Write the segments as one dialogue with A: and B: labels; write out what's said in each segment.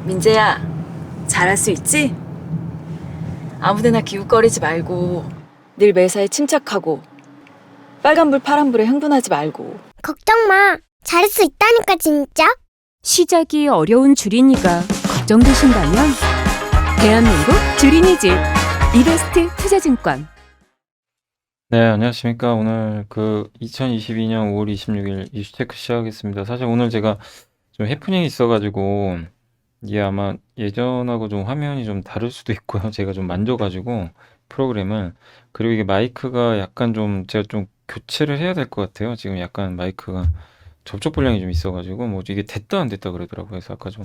A: 민재야, 잘할 수 있지? 아무데나 기웃거리지 말고 늘 매사에 침착하고 빨간불 파란불에 흥분하지 말고.
B: 걱정 마. 잘할 수 있다니까 진짜.
C: 시작이 어려운 주린이가 걱정되신다면 대한민국 주린이집 이베스트 투자증권.
D: 네, 안녕하십니까. 오늘 2022년 5월 26일 이슈체크 시작하겠습니다. 사실 오늘 제가 좀 해프닝이 있어가지고 이게 아마 예전하고 좀 화면이 좀 다를 수도 있고요. 제가 좀 만져가지고 프로그램을, 그리고 이게 마이크가 약간 좀 제가 좀 교체를 해야 될 것 같아요. 지금 약간 마이크가 접촉 불량이 좀 있어가지고 뭐 이게 됐다 안 됐다 그러더라고요. 그래서 아까 좀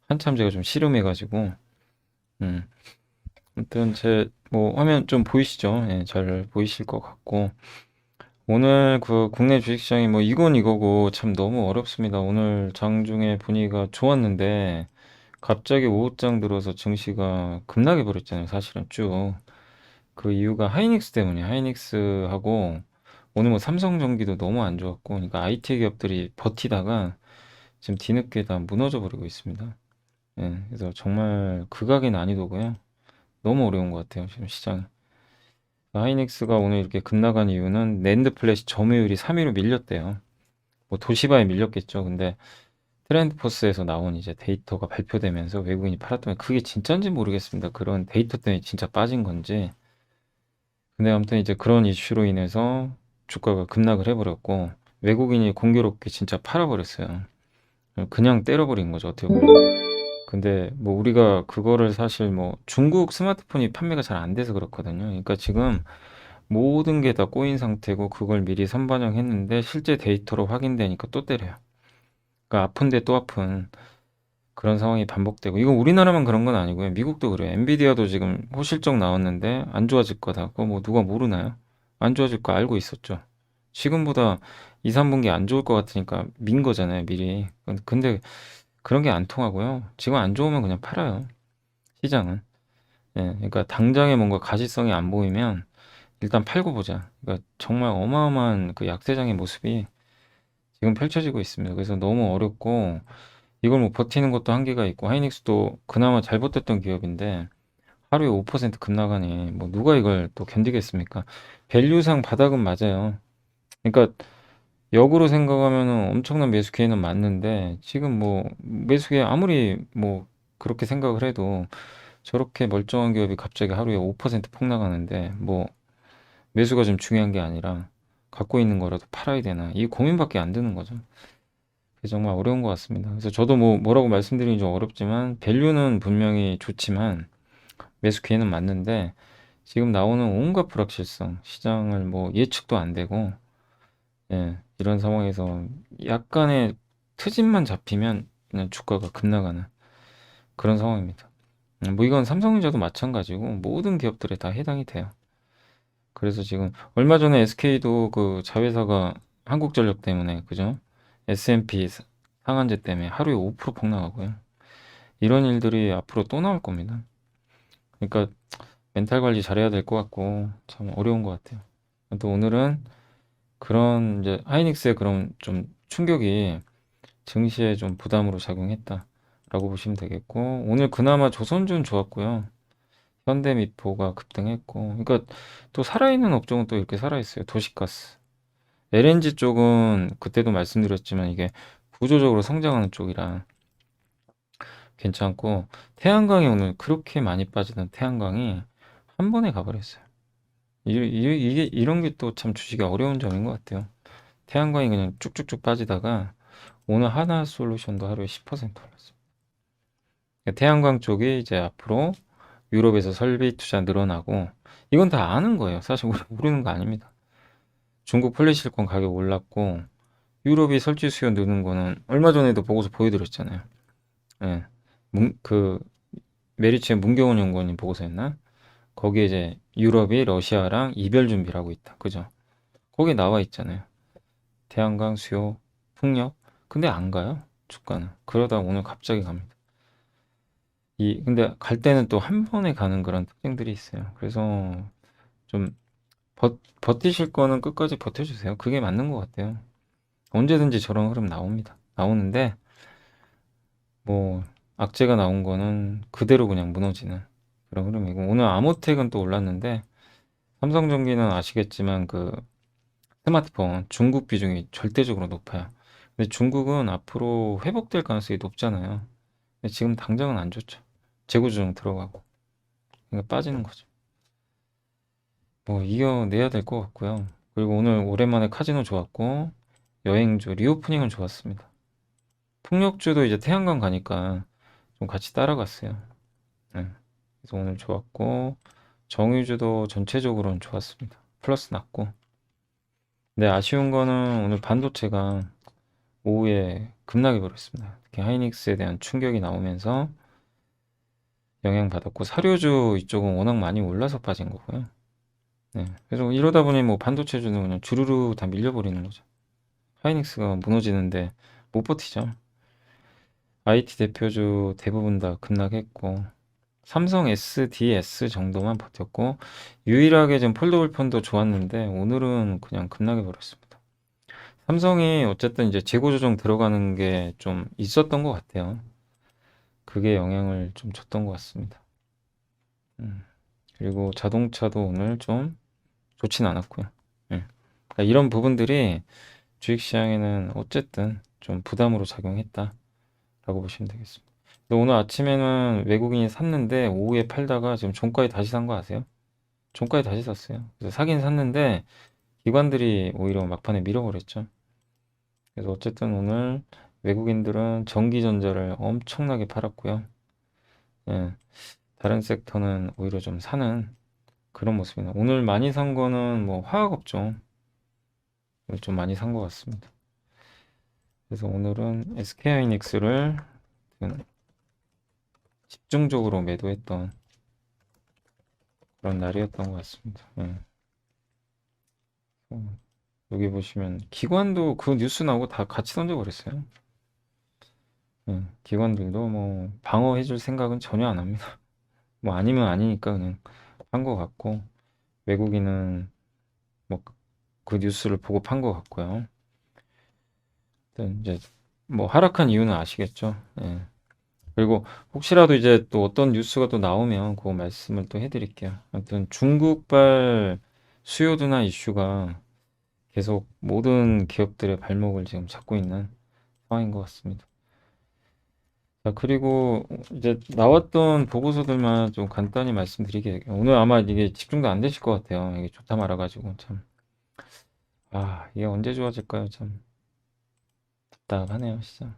D: 한참 제가 좀 씨름해가지고 아무튼 제 뭐 화면 좀 보이시죠? 예, 잘 보이실 것 같고, 오늘 국내 주식시장이 뭐 이건 이거고 참 너무 어렵습니다. 오늘 장중에 분위기가 좋았는데 갑자기 오후장 들어서 증시가 급락해 버렸잖아요. 사실은 쭉. 그 이유가 하이닉스 때문이에요. 하이닉스하고 오늘 뭐 삼성전기도 너무 안 좋았고, 그러니까 IT 기업들이 버티다가 지금 뒤늦게 다 무너져 버리고 있습니다. 예, 그래서 정말 극악의 난이도고요. 너무 어려운 것 같아요, 지금 시장이. 하이닉스가 오늘 이렇게 급락한 이유는 낸드 플래시 점유율이 3위로 밀렸대요. 뭐 도시바에 밀렸겠죠. 근데 트렌드포스에서 나온 이제 데이터가 발표되면서 외국인이 팔았더니 그게 진짜인지 모르겠습니다. 그런 데이터 때문에 진짜 빠진 건지. 근데 아무튼 이제 그런 이슈로 인해서 주가가 급락을 해버렸고, 외국인이 공교롭게 진짜 팔아버렸어요. 그냥 때려버린 거죠, 어떻게 보면. 근데 뭐 우리가 그거를 사실 뭐 중국 스마트폰이 판매가 잘 안 돼서 그렇거든요. 그러니까 지금 모든 게 다 꼬인 상태고 그걸 미리 선반영했는데 실제 데이터로 확인되니까 또 때려요. 그러니까 아픈데 또 아픈 그런 상황이 반복되고, 이건 우리나라만 그런 건 아니고요. 미국도 그래요. 엔비디아도 지금 호실적 나왔는데 안 좋아질 거다. 그거 뭐 누가 모르나요? 안 좋아질 거 알고 있었죠. 지금보다 2, 3분기 안 좋을 것 같으니까 민 거잖아요, 미리. 근데 그런 게 안 통하고요. 지금 안 좋으면 그냥 팔아요, 시장은. 예, 그러니까 당장에 뭔가 가시성이 안 보이면 일단 팔고 보자. 그러니까 정말 어마어마한 그 약세장의 모습이 지금 펼쳐지고 있습니다. 그래서 너무 어렵고, 이걸 뭐 버티는 것도 한계가 있고, 하이닉스도 그나마 잘 버텼던 기업인데 하루에 5% 급나가니 뭐 누가 이걸 또 견디겠습니까? 밸류상 바닥은 맞아요. 그러니까 역으로 생각하면은 엄청난 매수 기회는 맞는데, 지금 뭐 매수 기회 아무리 뭐 그렇게 생각을 해도 저렇게 멀쩡한 기업이 갑자기 하루에 5% 폭락하는데, 뭐 매수가 좀 중요한 게 아니라 갖고 있는 거라도 팔아야 되나, 이 고민밖에 안 드는 거죠. 그게 정말 어려운 것 같습니다. 그래서 저도 뭐 뭐라고 말씀드리기 좀 어렵지만 밸류는 분명히 좋지만 매수 기회는 맞는데, 지금 나오는 온갖 불확실성, 시장을 뭐 예측도 안 되고, 예, 이런 상황에서 약간의 트집만 잡히면 그냥 주가가 급나가는 그런 상황입니다. 뭐 이건 삼성전자도 마찬가지고 모든 기업들에 다 해당이 돼요. 그래서 지금 얼마 전에 SK도 그 자회사가 한국전력 때문에, 그죠? S&P 상한제 때문에 하루에 5% 폭락하고요. 이런 일들이 앞으로 또 나올 겁니다. 그러니까 멘탈 관리 잘해야 될 것 같고 참 어려운 것 같아요. 또 오늘은 그런 이제 하이닉스의 그런 좀 충격이 증시에 좀 부담으로 작용했다라고 보시면 되겠고, 오늘 그나마 조선주는 좋았고요. 현대미포가 급등했고, 그러니까 또 살아있는 업종은 또 이렇게 살아있어요. 도시가스. LNG 쪽은 그때도 말씀드렸지만 이게 구조적으로 성장하는 쪽이라 괜찮고, 태양광이 오늘 그렇게 많이 빠지던 태양광이 한 번에 가버렸어요. 이게 이런 게 또 참 주식이 어려운 점인 것 같아요. 태양광이 그냥 쭉쭉쭉 빠지다가 오늘 하나솔루션도 하루에 10% 올랐어요. 그러니까 태양광 쪽이 이제 앞으로 유럽에서 설비 투자 늘어나고, 이건 다 아는 거예요. 사실 우리 모르는 거 아닙니다. 중국 폴리실콘 가격 올랐고 유럽이 설치 수요 느는 거는 얼마 전에도 보고서 보여드렸잖아요. 예. 그 메리츠의 문경원 연구원님 보고서였나? 거기에 이제 유럽이 러시아랑 이별 준비를 하고 있다. 그죠? 거기에 나와 있잖아요. 태양광 수요 풍력. 근데 안 가요, 주가는. 그러다 오늘 갑자기 갑니다. 근데 갈 때는 또 한 번에 가는 그런 특징들이 있어요. 그래서 좀 버티실 거는 끝까지 버텨주세요. 그게 맞는 것 같아요. 언제든지 저런 흐름 나옵니다. 나오는데 뭐 악재가 나온 거는 그대로 그냥 무너지는 그런 흐름이고, 오늘 아모텍은 또 올랐는데, 삼성전기는 아시겠지만 그 스마트폰 중국 비중이 절대적으로 높아요. 근데 중국은 앞으로 회복될 가능성이 높잖아요. 근데 지금 당장은 안 좋죠. 재고 조정 들어가고. 그러니까 빠지는 거죠. 뭐 이겨내야 될 것 같고요. 그리고 오늘 오랜만에 카지노 좋았고, 여행주 리오프닝은 좋았습니다. 풍력주도 이제 태양광 가니까 좀 같이 따라갔어요. 네. 그래서 오늘 좋았고, 정유주도 전체적으로는 좋았습니다. 플러스 났고. 근데 아쉬운 거는 오늘 반도체가 오후에 급락해 버렸습니다. 특히 하이닉스에 대한 충격이 나오면서 영향받았고, 사료주 이쪽은 워낙 많이 올라서 빠진 거고요. 네. 그래서 이러다 보니 뭐 반도체주는 그냥 주르르 다 밀려버리는 거죠. 하이닉스가 무너지는데 못 버티죠. IT 대표주 대부분 다 급락했고, 삼성 SDS 정도만 버텼고, 유일하게 지금 폴더블 폰도 좋았는데 오늘은 그냥 급락해 버렸습니다. 삼성이 어쨌든 이제 재고 조정 들어가는 게 좀 있었던 것 같아요. 그게 영향을 좀 줬던 것 같습니다. 그리고 자동차도 오늘 좀 좋진 않았고요. 예. 그러니까 이런 부분들이 주식시장에는 어쨌든 좀 부담으로 작용했다라고 보시면 되겠습니다. 근데 오늘 아침에는 외국인이 샀는데 오후에 팔다가 지금 종가에 다시 산 거 아세요? 종가에 다시 샀어요. 그래서 사긴 샀는데 기관들이 오히려 막판에 밀어버렸죠. 그래서 어쨌든 오늘 외국인들은 전기전자를 엄청나게 팔았고요. 예. 다른 섹터는 오히려 좀 사는 그런 모습이나, 오늘 많이 산 거는 뭐 화학업종 좀 많이 산 것 같습니다. 그래서 오늘은 SK하이닉스를 집중적으로 매도했던 그런 날이었던 것 같습니다. 여기 보시면 기관도 그 뉴스 나오고 다 같이 던져버렸어요. 기관들도 뭐 방어해줄 생각은 전혀 안 합니다. 뭐 아니면 아니니까 그냥 한 것 같고, 외국인은 뭐 그 뉴스를 보고 판 것 같고요. 이제 뭐 하락한 이유는 아시겠죠? 예. 그리고 혹시라도 이제 또 어떤 뉴스가 또 나오면 그 말씀을 또 해드릴게요. 아무튼 중국발 수요드나 이슈가 계속 모든 기업들의 발목을 지금 잡고 있는 상황인 것 같습니다. 자, 그리고 이제 나왔던 보고서들만 좀 간단히 말씀드리게, 오늘 아마 이게 집중도 안 되실 것 같아요. 이게 좋다 말아가지고 참, 이게 언제 좋아질까요? 참 답답하네요, 진짜.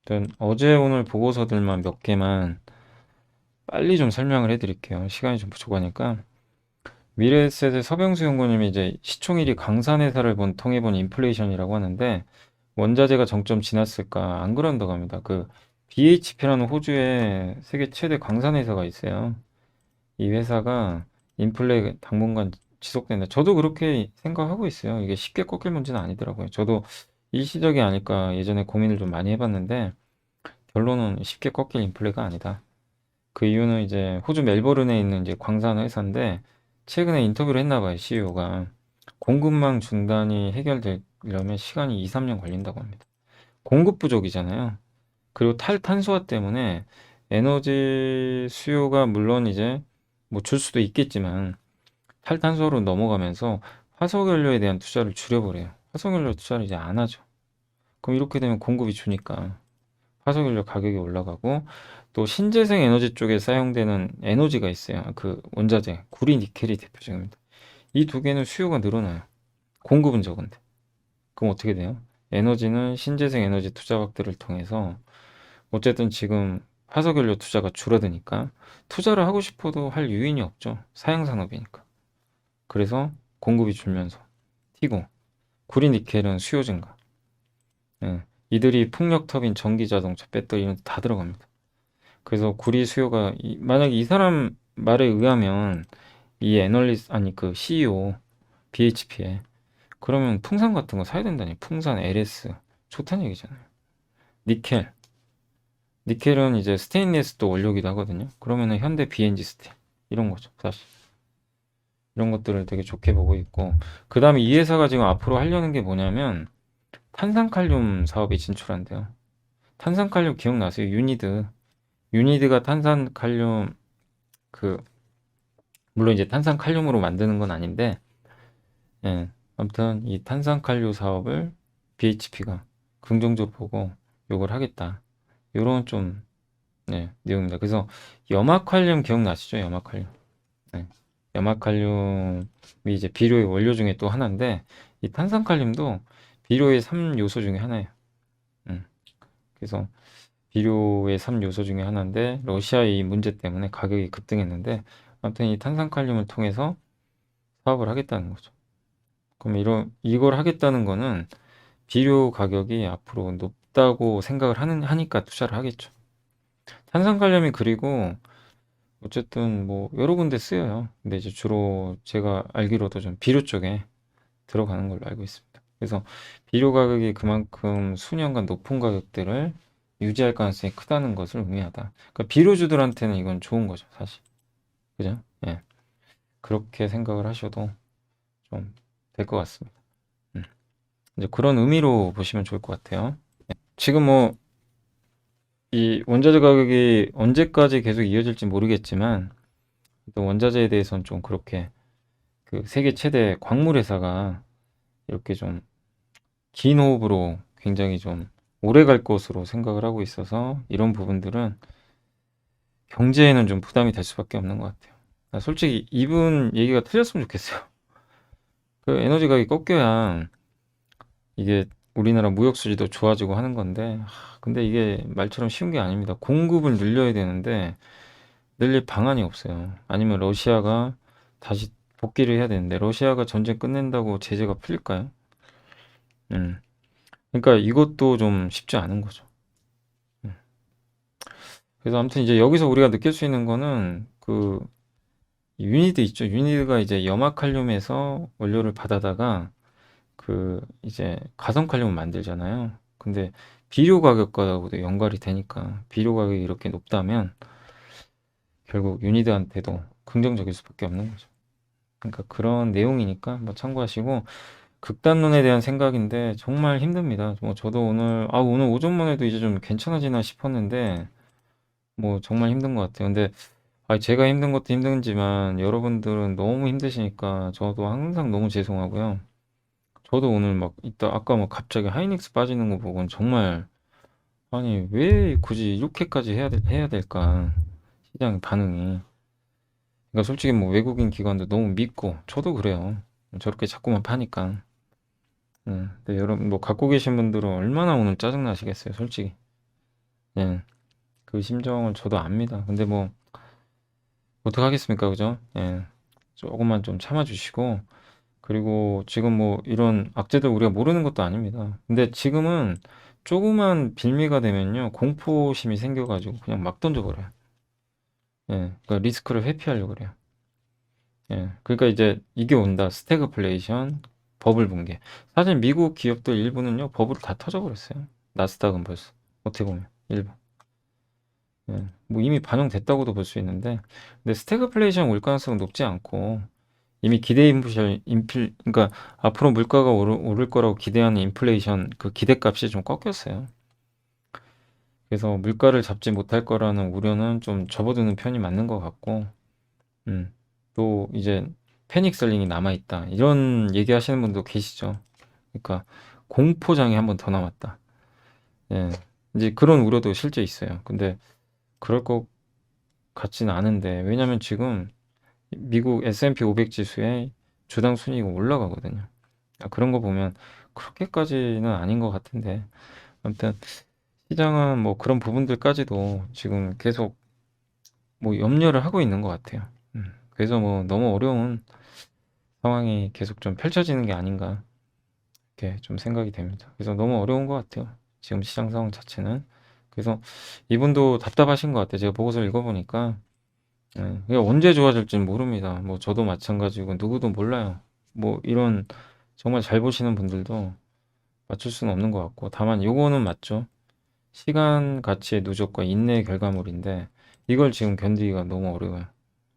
D: 일단 어제 오늘 보고서들만 몇 개만 빨리 좀 설명을 해드릴게요. 시간이 좀 부족하니까. 미래에셋의 서병수 연구님이 이제 시총일이 강산회사를 통해본 인플레이션이라고 하는데, 원자재가 정점 지났을까? 안 그런다고 합니다. 그 BHP라는 호주의 세계 최대 광산회사가 있어요. 이 회사가 인플레 당분간 지속된다. 저도 그렇게 생각하고 있어요. 이게 쉽게 꺾일 문제는 아니더라고요. 저도 일시적이 아닐까 예전에 고민을 좀 많이 해봤는데, 결론은 쉽게 꺾일 인플레가 아니다. 그 이유는 이제 호주 멜버른에 있는 이제 광산 회사인데, 최근에 인터뷰를 했나 봐요, CEO가. 공급망 중단이 해결되려면 시간이 2, 3년 걸린다고 합니다. 공급 부족이잖아요. 그리고 탈탄소화 때문에 에너지 수요가 물론 이제 뭐 줄 수도 있겠지만, 탈탄소로 넘어가면서 화석연료에 대한 투자를 줄여버려요. 화석연료 투자를 이제 안 하죠. 그럼 이렇게 되면 공급이 주니까 화석연료 가격이 올라가고, 또 신재생 에너지 쪽에 사용되는 에너지가 있어요. 그 원자재, 구리, 니켈이 대표적입니다. 이 두 개는 수요가 늘어나요. 공급은 적은데. 그럼 어떻게 돼요? 에너지는 신재생 에너지 투자 확대를 통해서 어쨌든 지금 화석연료 투자가 줄어드니까 투자를 하고 싶어도 할 유인이 없죠. 사양산업이니까. 그래서 공급이 줄면서 튀고, 구리, 니켈은 수요 증가. 이들이 풍력 터빈, 전기 자동차, 배터리는 다 들어갑니다. 그래서 구리 수요가 만약에 이 사람 말에 의하면, 이 애널리스트 아니 그 CEO BHP에, 그러면 풍산 같은 거 사야 된다니. 풍산, LS 좋다는 얘기잖아요. 니켈은 이제 스테인리스도 원료기도 하거든요. 그러면은 현대 BNG 스틸 이런 거죠, 사실. 이런 것들을 되게 좋게 보고 있고, 그 다음에 이 회사가 지금 앞으로 하려는 게 뭐냐면 탄산칼륨 사업에 진출한대요. 탄산칼륨 기억나세요? 유니드가 탄산칼륨 그 물론 이제 탄산칼륨으로 만드는 건 아닌데, 예, 아무튼 이 탄산칼륨 사업을 BHP가 긍정적으로 보고 요걸 하겠다. 요런 좀 내용입니다. 그래서 염화칼륨 기억나시죠? 염화칼륨. 네. 염화칼륨이 이제 비료의 원료 중에 또 하나인데 이 탄산칼륨도 비료의 3요소 중에 하나예요. 그래서 비료의 3요소 중에 하나인데 러시아의 이 문제 때문에 가격이 급등했는데 아무튼 이 탄산칼륨을 통해서 사업을 하겠다는 거죠. 그럼 이걸 하겠다는 거는 비료 가격이 앞으로 높다고 생각을 하니까 투자를 하겠죠. 탄산칼륨이 그리고 어쨌든 뭐 여러 군데 쓰여요. 근데 이제 주로 제가 알기로도 좀 비료 쪽에 들어가는 걸로 알고 있습니다. 그래서 비료 가격이 그만큼 수년간 높은 가격들을 유지할 가능성이 크다는 것을 의미하다. 그러니까 비료주들한테는 이건 좋은 거죠, 사실. 그죠? 예. 그렇게 생각을 하셔도 좀 될 것 같습니다. 이제 그런 의미로 보시면 좋을 것 같아요. 지금 뭐 이 원자재 가격이 언제까지 계속 이어질지 모르겠지만 또 원자재에 대해서는 좀 그렇게 그 세계 최대 광물 회사가 이렇게 좀 긴 호흡으로 굉장히 좀 오래 갈 것으로 생각을 하고 있어서 이런 부분들은 경제에는 좀 부담이 될 수밖에 없는 것 같아요. 솔직히 이분 얘기가 틀렸으면 좋겠어요. 그 에너지 가격이 꺾여야 이게 우리나라 무역 수지도 좋아지고 하는 건데 근데 이게 말처럼 쉬운 게 아닙니다. 공급을 늘려야 되는데 늘릴 방안이 없어요. 아니면 러시아가 다시 복귀를 해야 되는데 러시아가 전쟁 끝낸다고 제재가 풀릴까요? 그러니까 이것도 좀 쉽지 않은 거죠. 그래서 아무튼 이제 여기서 우리가 느낄 수 있는 거는 그 유니드 있죠. 유니드가 이제 염화칼륨에서 원료를 받아다가 그 이제 가성칼륨을 만들잖아요. 근데 비료 가격과도 연관이 되니까 비료 가격이 이렇게 높다면 결국 유니드한테도 긍정적일 수밖에 없는 거죠. 그러니까 그런 내용이니까 한번 참고하시고 극단론에 대한 생각인데 정말 힘듭니다. 뭐 저도 오늘 오전만 해도 이제 좀 괜찮아지나 싶었는데 뭐 정말 힘든 것 같아요. 근데 제가 힘든 것도 힘든지만 여러분들은 너무 힘드시니까 저도 항상 너무 죄송하고요. 저도 오늘 막 아까 막 갑자기 하이닉스 빠지는 거 보고는 정말 아니 왜 굳이 이렇게까지 해야 될까 시장 반응이. 그러니까 솔직히 뭐 외국인 기관도 너무 믿고 저도 그래요. 저렇게 자꾸만 파니까. 근데 여러분 뭐 갖고 계신 분들은 얼마나 오늘 짜증 나시겠어요, 솔직히. 예. 그 심정을 저도 압니다. 근데 뭐 어떡하겠습니까, 그죠? 예. 조금만 좀 참아주시고 그리고 지금 뭐 이런 악재들 우리가 모르는 것도 아닙니다. 근데 지금은 조그만 빌미가 되면요 공포심이 생겨가지고 그냥 막 던져버려요. 예. 그러니까 리스크를 회피하려고 그래요. 예. 그러니까 이제 이게 온다. 스태그플레이션, 버블 붕괴. 사실 미국 기업들 일부는요 버블을 다 터져버렸어요. 나스닥은 벌써 어떻게 보면 일부. 예. 뭐 이미 반영됐다고도 볼 수 있는데 근데 스태그플레이션 올 가능성은 높지 않고 이미 기대 그러니까 앞으로 물가가 오를 거라고 기대하는 인플레이션 그 기대값이 좀 꺾였어요. 그래서 물가를 잡지 못할 거라는 우려는 좀 접어드는 편이 맞는 것 같고, 또 이제 패닉 셀링이 남아있다. 이런 얘기하시는 분도 계시죠. 그러니까 공포장이 한 번 더 남았다. 예. 이제 그런 우려도 실제 있어요. 근데 그럴 것 같지는 않은데, 왜냐면 지금 미국 S&P 500 지수의 주당 순이익이 올라가거든요. 그런 거 보면 그렇게까지는 아닌 것 같은데, 아무튼 시장은 뭐 그런 부분들까지도 지금 계속 뭐 염려를 하고 있는 것 같아요. 그래서 뭐 너무 어려운 상황이 계속 좀 펼쳐지는 게 아닌가 이렇게 좀 생각이 됩니다. 그래서 너무 어려운 것 같아요. 지금 시장 상황 자체는. 그래서 이분도 답답하신 것 같아요. 제가 보고서 읽어보니까 이게 언제 좋아질지는 모릅니다. 뭐 저도 마찬가지고 누구도 몰라요. 뭐 이런 정말 잘 보시는 분들도 맞출 수는 없는 것 같고 다만 요거는 맞죠. 시간 가치의 누적과 인내의 결과물인데 이걸 지금 견디기가 너무 어려워요.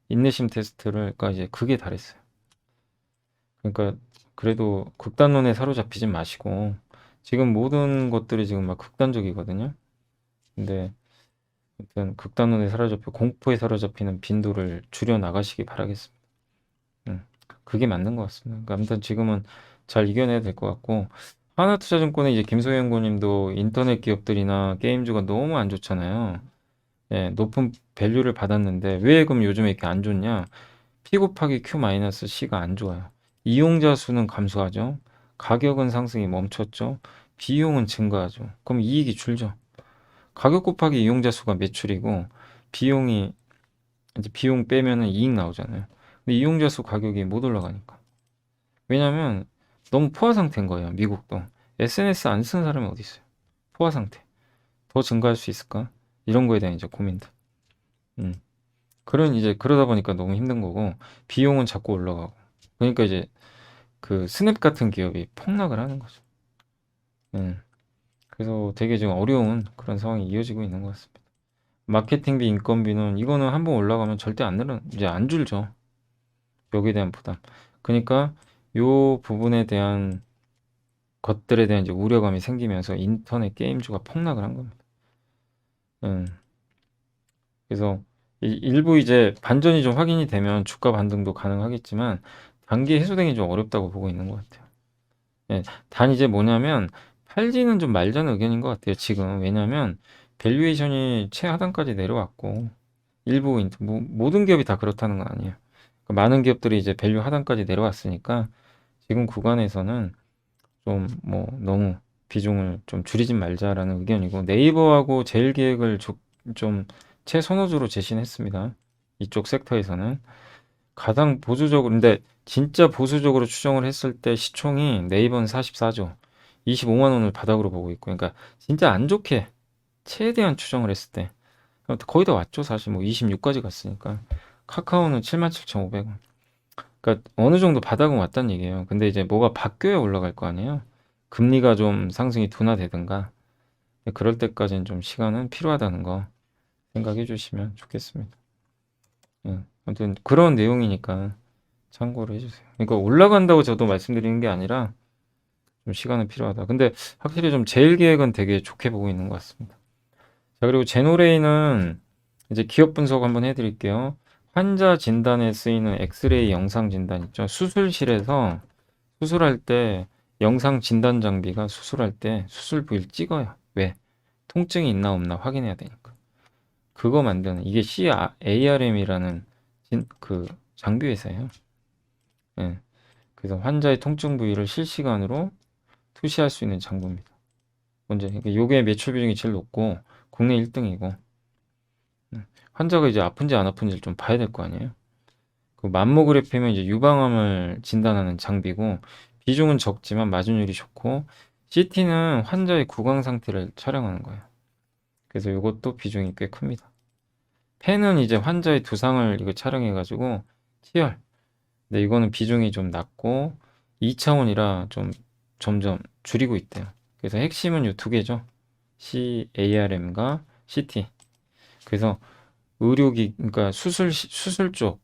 D: 인내심 테스트를 그러니까 이제 그게 달했어요. 그러니까 그래도 극단론에 사로잡히지 마시고 지금 모든 것들이 지금 막 극단적이거든요. 근데 아무튼 극단론에 사로잡혀 공포에 사로잡히는 빈도를 줄여 나가시기 바라겠습니다. 그게 맞는 것 같습니다. 그러니까 아무튼 지금은 잘 이겨내야 될 것 같고 하나투자증권의 이제 김소희 연구님도 인터넷 기업들이나 게임주가 너무 안 좋잖아요. 예, 높은 밸류를 받았는데 왜 그럼 요즘에 이렇게 안 좋냐? P 곱하기 Q 마이너스 C가 안 좋아요. 이용자 수는 감소하죠. 가격은 상승이 멈췄죠. 비용은 증가하죠. 그럼 이익이 줄죠. 가격 곱하기 이용자 수가 매출이고 비용이 이제 비용 빼면은 이익 나오잖아요. 근데 이용자 수 가격이 못 올라가니까. 왜냐면 너무 포화 상태인 거예요. 미국도. SNS 안 쓰는 사람이 어디 있어요? 포화 상태. 더 증가할 수 있을까? 이런 거에 대한 이제 고민들. 음. 그런 이제 그러다 보니까 너무 힘든 거고 비용은 자꾸 올라가고. 그러니까 이제 그 스냅 같은 기업이 폭락을 하는 거죠. 그래서 되게 지금 어려운 그런 상황이 이어지고 있는 것 같습니다. 마케팅비, 인건비는 이거는 한번 올라가면 절대 안 이제 안 줄죠. 여기에 대한 부담. 그러니까 요 부분에 대한 것들에 대한 이제 우려감이 생기면서 인터넷 게임주가 폭락을 한 겁니다. 그래서 일부 이제 반전이 좀 확인이 되면 주가 반등도 가능하겠지만 단기 해소되기 좀 어렵다고 보고 있는 것 같아요. 예, 단 이제 뭐냐면 팔지는 좀 말자는 의견인 것 같아요. 지금 왜냐하면 밸류에이션이 최하단까지 내려왔고 일부 모든 기업이 다 그렇다는 건 아니에요. 그러니까 많은 기업들이 이제 밸류 하단까지 내려왔으니까 지금 구간에서는 좀 뭐 너무 비중을 좀 줄이지 말자라는 의견이고 네이버하고 제일기획을 좀 최선호주로 제시했습니다. 이쪽 섹터에서는 가장 보수적으로 근데 진짜 보수적으로 추정을 했을 때 시총이 네이버는 44조 25만 원을 바닥으로 보고 있고 그러니까 진짜 안 좋게 최대한 추정을 했을 때 거의 다 왔죠. 사실 뭐 26까지 갔으니까 카카오는 77,500원 그러니까 어느 정도 바닥은 왔다는 얘기예요. 근데 이제 뭐가 바뀌어야 올라갈 거 아니에요. 금리가 좀 상승이 둔화되든가 그럴 때까지는 좀 시간은 필요하다는 거 생각해 주시면 좋겠습니다. 아무튼 그런 내용이니까 참고를 해주세요. 그러니까 올라간다고 저도 말씀드리는 게 아니라 좀 시간은 필요하다. 근데 확실히 좀 제일 계획은 되게 좋게 보고 있는 것 같습니다. 자, 그리고 제노레이는 이제 기업 분석 한번 해드릴게요. 환자 진단에 쓰이는 엑스레이 영상 진단 있죠. 수술실에서 수술할 때 영상 진단 장비가 수술할 때 수술 부위를 찍어요. 왜? 통증이 있나 없나 확인해야 되니까. 그거 만드는 이게 CARM이라는 그 장비 회사예요. 예. 그래서 환자의 통증 부위를 실시간으로 투시할 수 있는 장비입니다. 먼저 요게 매출 비중이 제일 높고 국내 1등이고 환자가 이제 아픈지 안 아픈지를 좀 봐야 될 거 아니에요. 그 맘모그래피면 이제 유방암을 진단하는 장비고 비중은 적지만 마진율이 좋고 CT는 환자의 구강 상태를 촬영하는 거예요. 그래서 이것도 비중이 꽤 큽니다. 펜은 이제 환자의 두상을 이거 촬영해가지고 치열. 근데 이거는 비중이 좀 낮고 2차원이라 좀 점점 줄이고 있대요. 그래서 핵심은 이 두 개죠. CARM과 CT. 그래서 그러니까 수술 쪽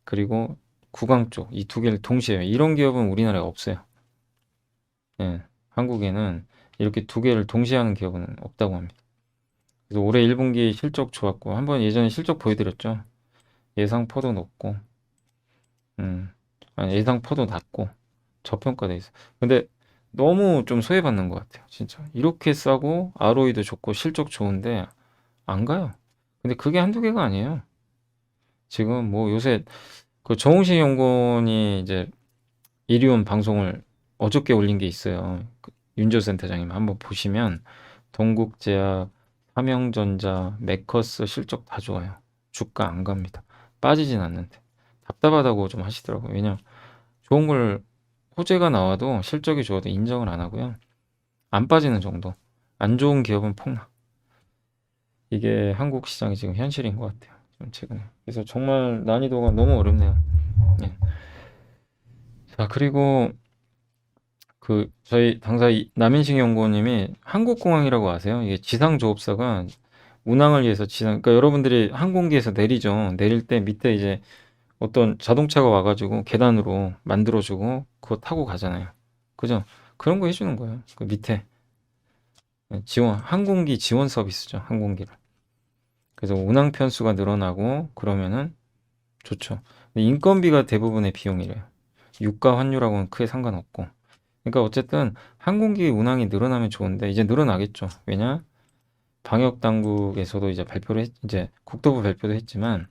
D: 그리고 구강 쪽 이 두 개를 동시에 이런 기업은 우리나라에 없어요. 예, 한국에는 이렇게 두 개를 동시에 하는 기업은 없다고 합니다. 그래서 올해 1분기 실적 좋았고 한번 예전에 실적 보여드렸죠. 예상포도 높고 예상포도 낮고 저평가돼 있어. 근데 너무 좀 소외받는 것 같아요. 진짜 이렇게 싸고 ROE도 좋고 실적 좋은데 안 가요. 근데 그게 한두 개가 아니에요. 지금 뭐 요새 그 정우식 연구원이 이제 이리온 방송을 어저께 올린 게 있어요. 그 윤조 센터장님 한번 보시면 동국제약, 삼형전자, 메커스 실적 다 좋아요. 주가 안 갑니다. 빠지진 않는데 답답하다고 좀 하시더라고요. 왜냐 좋은 걸 호재가 나와도 실적이 좋아도 인정을 안 하고요. 안 빠지는 정도. 안 좋은 기업은 폭락. 이게 한국 시장이 지금 현실인 것 같아요. 좀 최근에. 그래서 정말 난이도가 너무 어렵네요. 예. 자, 그리고 그 저희 당사 남인식 연구원님이 한국공항이라고 아세요? 이게 지상조업사가 운항을 위해서 그러니까 여러분들이 항공기에서 내리죠. 내릴 때 밑에 이제 어떤 자동차가 와가지고 계단으로 만들어주고 그거 타고 가잖아요. 그죠? 그런 거 해주는 거예요. 그 밑에 항공기 지원 서비스죠. 항공기를. 그래서 운항 편수가 늘어나고 그러면은 좋죠. 근데 인건비가 대부분의 비용이래요. 유가 환율하고는 크게 상관없고. 그러니까 어쨌든 항공기 운항이 늘어나면 좋은데 이제 늘어나겠죠. 왜냐? 방역 당국에서도 이제 국토부 발표도 했지만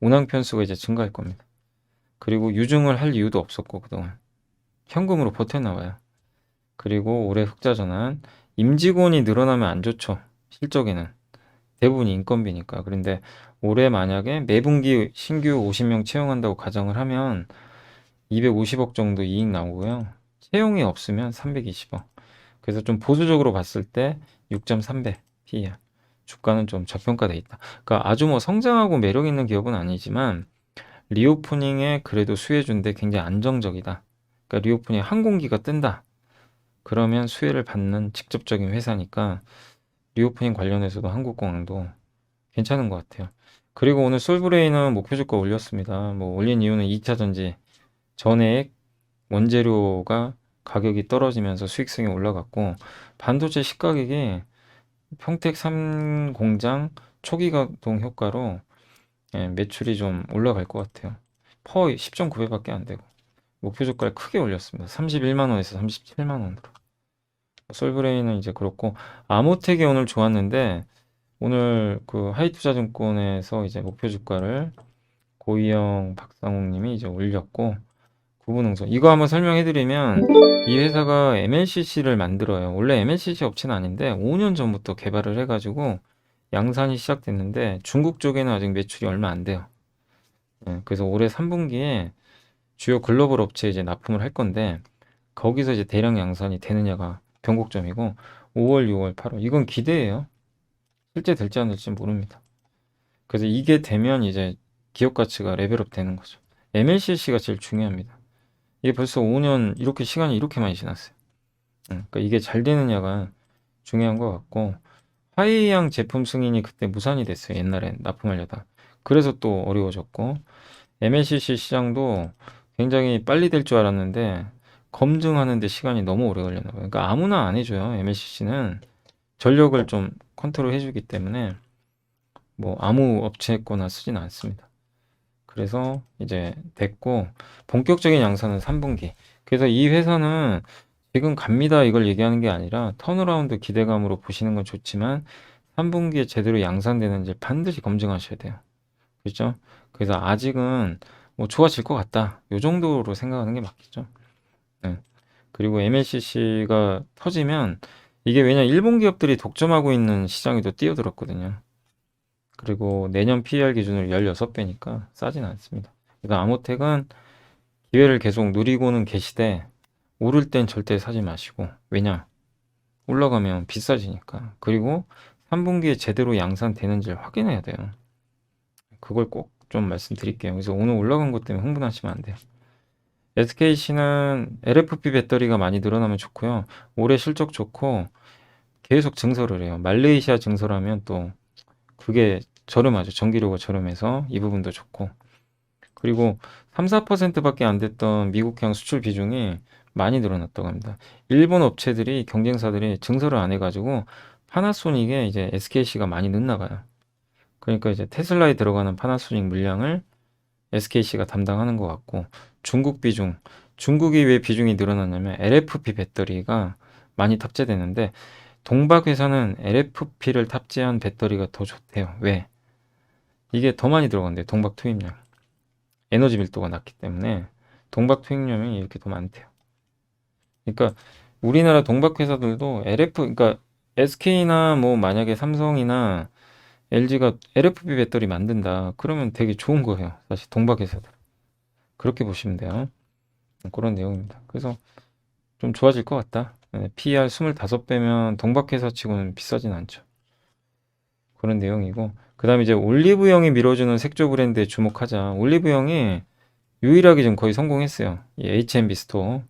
D: 운항 편수가 이제 증가할 겁니다. 그리고 유증을 할 이유도 없었고 그동안 현금으로 버텨나와요. 그리고 올해 흑자 전환 임직원이 늘어나면 안 좋죠. 실적에는 대부분이 인건비니까. 그런데 올해 만약에 매분기 신규 50명 채용한다고 가정을 하면 250억 정도 이익 나오고요. 채용이 없으면 320억. 그래서 좀 보수적으로 봤을 때 6.3배 PER. 주가는 좀 저평가돼 있다. 그러니까 아주 뭐 성장하고 매력 있는 기업은 아니지만 리오프닝에 그래도 수혜주인데 굉장히 안정적이다. 그러니까 리오프닝 항공기가 뜬다. 그러면 수혜를 받는 직접적인 회사니까 리오프닝 관련해서도 한국공항도 괜찮은 것 같아요. 그리고 오늘 솔브레인은 목표 주가 올렸습니다. 뭐 올린 이유는 2차 전지 전해액 원재료가 가격이 떨어지면서 수익성이 올라갔고 반도체 시가격이 평택 3공장 초기 가동 효과로 매출이 좀 올라갈 것 같아요. 퍼 10.9배밖에 안 되고 목표 주가를 크게 올렸습니다. 31만 원에서 37만 원으로. 솔브레인은 이제 그렇고 아모텍이 오늘 좋았는데 오늘 그 하이투자증권에서 이제 목표 주가를 고이영 박상욱님이 이제 올렸고 구분응선 이거 한번 설명해드리면 이 회사가 MLCC를 만들어요. 원래 MLCC 업체는 아닌데 5년 전부터 개발을 해가지고 양산이 시작됐는데 중국 쪽에는 아직 매출이 얼마 안 돼요. 그래서 올해 3분기에 주요 글로벌 업체에 이제 납품을 할 건데 거기서 이제 대량 양산이 되느냐가 변곡점이고 5월, 6월, 8월 이건 기대예요. 실제 될지 안 될지 모릅니다. 그래서 이게 되면 이제 기업 가치가 레벨업 되는 거죠. MLCC가 제일 중요합니다. 이게 벌써 5년 이렇게 시간이 이렇게 많이 지났어요. 그러니까 이게 잘 되느냐가 중요한 것 같고 화이양 제품 승인이 그때 무산이 됐어요. 옛날엔 납품하려다. 그래서 또 어려워졌고 MLCC 시장도 굉장히 빨리 될 줄 알았는데 검증하는데 시간이 너무 오래 걸렸나 봐요. 그러니까 아무나 안 해줘요. MLCC는 전력을 좀 컨트롤 해주기 때문에 뭐 아무 업체 거나 쓰진 않습니다. 그래서 이제 됐고 본격적인 양산은 3분기. 그래서 이 회사는 지금 갑니다 이걸 얘기하는 게 아니라 턴어라운드 기대감으로 보시는 건 좋지만 3분기에 제대로 양산되는지 반드시 검증하셔야 돼요. 그렇죠? 그래서 아직은 뭐 좋아질 것 같다. 요 정도로 생각하는 게 맞겠죠. 네. 그리고 MLCC가 터지면 이게 왜냐 일본 기업들이 독점하고 있는 시장에 도 뛰어들었거든요. 그리고 내년 PER 기준으로 16배니까 싸진 않습니다. 그러니까 아모텍은 기회를 계속 누리고는 계시되 오를 땐 절대 사지 마시고 왜냐? 올라가면 비싸지니까. 그리고 3분기에 제대로 양산되는지를 확인해야 돼요. 그걸 꼭 좀 말씀드릴게요. 그래서 오늘 올라간 것 때문에 흥분하시면 안 돼요. SKC는 LFP 배터리가 많이 늘어나면 좋고요. 올해 실적 좋고 계속 증설을 해요. 말레이시아 증설하면 또 그게 저렴하죠. 전기료가 저렴해서 이 부분도 좋고. 그리고 3, 4%밖에 안 됐던 미국향 수출 비중이 많이 늘어났다고 합니다. 일본 업체들이 경쟁사들이 증설을 안 해가지고 파나소닉에 이제 SKC가 많이 늦나 봐요. 그러니까 이제 테슬라에 들어가는 파나소닉 물량을 SKC가 담당하는 것 같고 중국 비중, 중국이 왜 비중이 늘어났냐면 LFP 배터리가 많이 탑재되는데 동박 회사는 LFP를 탑재한 배터리가 더 좋대요. 왜? 이게 더 많이 들어간대요. 동박 투입량. 에너지 밀도가 낮기 때문에 동박 투입량이 이렇게 더 많대요. 그러니까 우리나라 동박 회사들도 그러니까 SK나 뭐 만약에 삼성이나 LG가 LFP 배터리 만든다. 그러면 되게 좋은 거예요. 사실 동박 회사들. 그렇게 보시면 돼요. 그런 내용입니다. 그래서 좀 좋아질 것 같다. PER 25배면 동박 회사 치고는 비싸진 않죠. 그런 내용이고 그 다음에 이제 올리브영이 밀어주는 색조 브랜드에 주목하자. 올리브영이 유일하게 지금 거의 성공했어요. 이 H&B 스토어.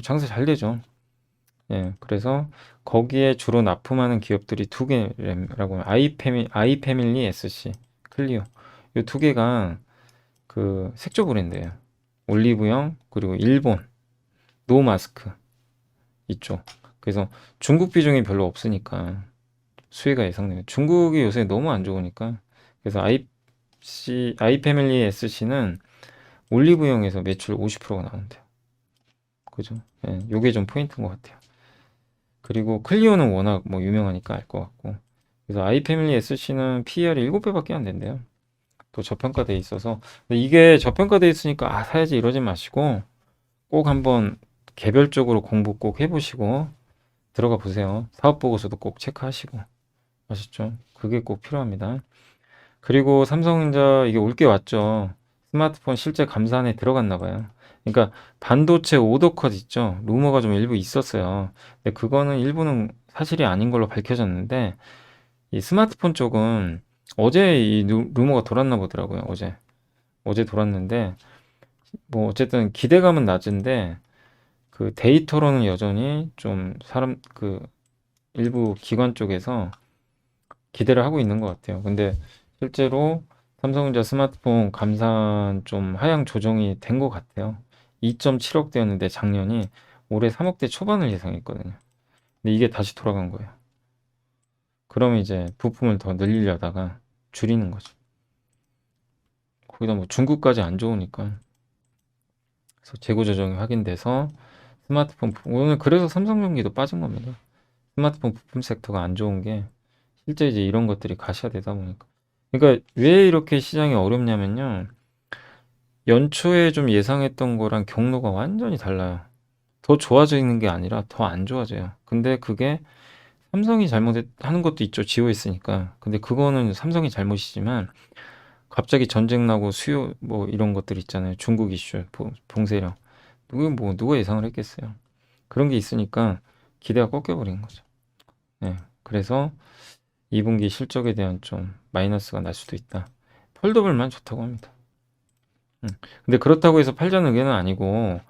D: 장사 잘 되죠. 예, 그래서 거기에 주로 납품하는 기업들이 두 개라고 하면 아이패밀리 SC, 클리오. 이 두 개가 그 색조 브랜드예요. 올리브영 그리고 일본 노마스크 이쪽. 그래서 중국 비중이 별로 없으니까 수혜가 예상돼요. 중국이 요새 너무 안 좋으니까. 그래서 아이패밀리 SC는 올리브영에서 매출 50%가 나온대요. 그죠? 예, 요게 좀 포인트인 것 같아요. 그리고 클리오는 워낙 뭐 유명하니까 알 것 같고. 그래서 아이패밀리 SC는 PER이 7배밖에 안 된대요. 또 저평가돼 있어서. 근데 이게 저평가돼 있으니까 아, 사야지 이러지 마시고 꼭 한번 개별적으로 공부 꼭 해보시고 들어가 보세요. 사업 보고서도 꼭 체크하시고. 아셨죠? 그게 꼭 필요합니다. 그리고 삼성전자 이게 올 게 왔죠. 스마트폰 실제 감산에 들어갔나 봐요. 그러니까 반도체 오더컷 있죠. 루머가 좀 일부 있었어요. 근데 그거는 일부는 사실이 아닌 걸로 밝혀졌는데 이 스마트폰 쪽은 어제 이 루머가 돌았나 보더라고요. 어제 돌았는데 뭐 어쨌든 기대감은 낮은데 그 데이터로는 여전히 좀 일부 기관 쪽에서 기대를 하고 있는 것 같아요. 근데 실제로 삼성전자 스마트폰 감산 좀 하향 조정이 된 것 같아요. 2.7억대였는데 작년이 올해 3억대 초반을 예상했거든요. 근데 이게 다시 돌아간 거예요. 그러면 이제 부품을 더 늘리려다가 줄이는 거죠. 거기다 뭐 중국까지 안 좋으니까. 그래서 재고 조정이 확인돼서 오늘 그래서 삼성전기도 빠진 겁니다. 스마트폰 부품 섹터가 안 좋은 게 실제 이제 이런 것들이 가시화되다 보니까. 그러니까 왜 이렇게 시장이 어렵냐면요. 연초에 좀 예상했던 거랑 경로가 완전히 달라요. 더 좋아져 있는 게 아니라 더 안 좋아져요. 근데 그게 삼성이 잘못하는 것도 있죠. 지워 있으니까. 근데 그거는 삼성이 잘못이지만 갑자기 전쟁 나고 수요 뭐 이런 것들 있잖아요. 중국 이슈, 봉쇄령. 누가 예상을 했겠어요. 그런 게 있으니까 기대가 꺾여버린 거죠. 네. 그래서 2분기 실적에 대한 좀 마이너스가 날 수도 있다. 폴더블만 좋다고 합니다. 근데 그렇다고 해서 팔자는 의견은 아니고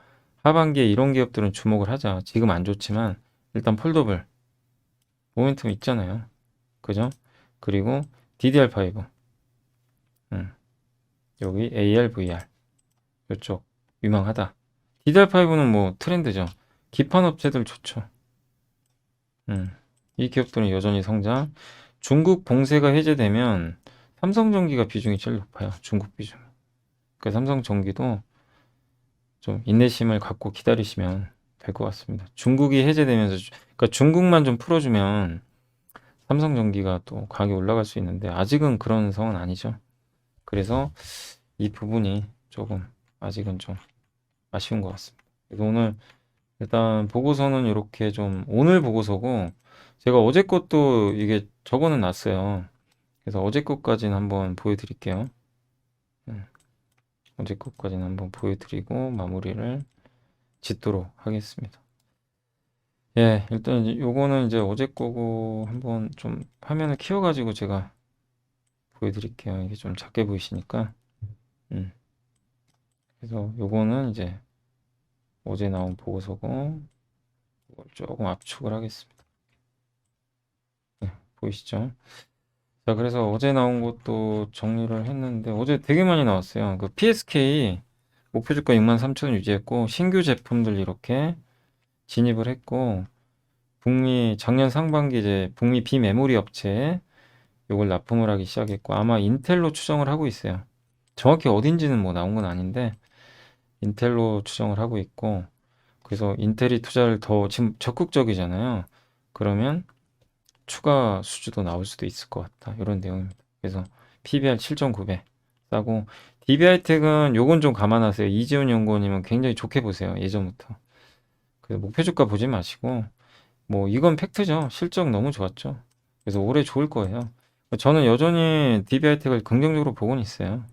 D: 하반기에 이런 기업들은 주목을 하자. 지금 안 좋지만 일단 폴더블 모멘텀 있잖아요. 그죠? 그리고 DDR5 여기 AR, VR 이쪽 유망하다. DDR5는 뭐 트렌드죠. 기판 업체들 좋죠. 이 기업들은 여전히 성장. 중국 봉쇄가 해제되면 삼성전기가 비중이 제일 높아요. 중국 비중. 그러니까 삼성전기도 좀 인내심을 갖고 기다리시면 될 것 같습니다. 중국이 해제되면서 그러니까 중국만 좀 풀어주면 삼성전기가 또 가격이 올라갈 수 있는데 아직은 그런 상황은 아니죠. 그래서 이 부분이 조금 아직은 좀 아쉬운 것 같습니다. 그래서 오늘 일단 보고서는 이렇게 좀 오늘 보고서고 제가 어제 것도 이게 적어는 놨어요. 그래서 어제 것까지는 한번 보여드릴게요. 어제 것까지는 한번 보여드리고 마무리를 짓도록 하겠습니다. 예, 일단 요거는 이제 어제 거고 한번 좀 화면을 키워가지고 제가 보여드릴게요. 이게 좀 작게 보이시니까. 그래서 요거는 이제 어제 나온 보고서고 이걸 조금 압축을 하겠습니다. 네, 보이시죠? 자, 그래서 어제 나온 것도 정리를 했는데 어제 되게 많이 나왔어요. 그 PSK 목표 주가 63,000원 유지했고 신규 제품들 이렇게 진입을 했고 작년 상반기 이제 북미 비메모리 업체 요걸 납품을 하기 시작했고 아마 인텔로 추정을 하고 있어요. 정확히 어딘지는 뭐 나온 건 아닌데 인텔로 추정을 하고 있고 그래서 인텔이 투자를 더 지금 적극적이잖아요. 그러면 추가 수주도 나올 수도 있을 것 같다. 이런 내용입니다. 그래서 PBR 7.9배 싸고 DBH텍은 요건 좀 감안하세요. 이지훈 연구원님은 굉장히 좋게 보세요. 예전부터. 그래서 목표 주가 보지 마시고 뭐 이건 팩트죠. 실적 너무 좋았죠. 그래서 올해 좋을 거예요. 저는 여전히 DBH텍을 긍정적으로 보고는 있어요.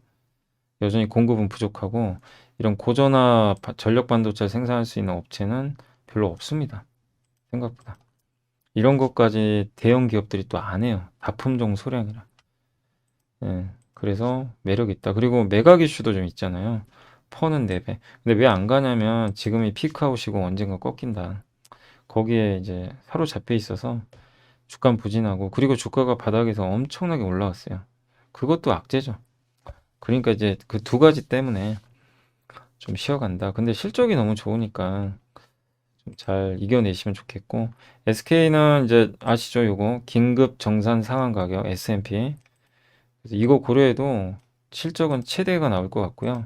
D: 여전히 공급은 부족하고 이런 고전화 전력 반도체를 생산할 수 있는 업체는 별로 없습니다. 생각보다. 이런 것까지 대형 기업들이 또 안 해요. 다 품종 소량이라. 예, 그래서 매력 있다. 그리고 매각 이슈도 좀 있잖아요. 퍼는 4배. 근데 왜 안 가냐면 지금이 피크아웃이고 언젠가 꺾인다. 거기에 이제 사로잡혀 있어서 주가 부진하고 그리고 주가가 바닥에서 엄청나게 올라왔어요. 그것도 악재죠. 그러니까 이제 그 두 가지 때문에 좀 쉬어간다. 근데 실적이 너무 좋으니까 좀 잘 이겨내시면 좋겠고, SK는 이제 아시죠? 요거 긴급 정산 상한 가격 S&P. 그래서 이거 고려해도 실적은 최대가 나올 것 같고요.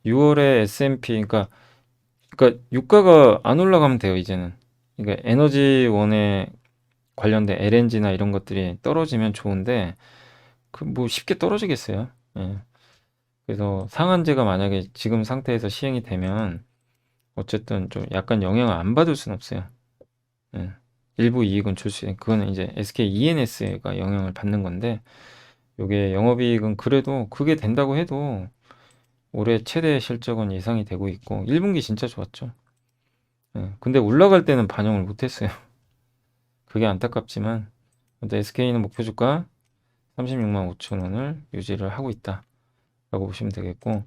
D: 6월에 S&P, 그러니까 유가가 안 올라가면 돼요, 이제는. 그러니까 에너지원에 관련된 LNG나 이런 것들이 떨어지면 좋은데, 그 뭐 쉽게 떨어지겠어요. 예. 그래서 상한제가 만약에 지금 상태에서 시행이 되면 어쨌든 좀 약간 영향을 안 받을 수는 없어요. 예. 일부 이익은 줄 수 있는, 그거는 이제 SK ENS가 영향을 받는 건데, 요게 영업이익은 그래도 그게 된다고 해도 올해 최대 실적은 예상이 되고 있고, 1분기 진짜 좋았죠. 예. 근데 올라갈 때는 반영을 못 했어요. 그게 안타깝지만, 근데 SK는 목표 주가 36만 5천 원을 유지를 하고 있다 라고 보시면 되겠고,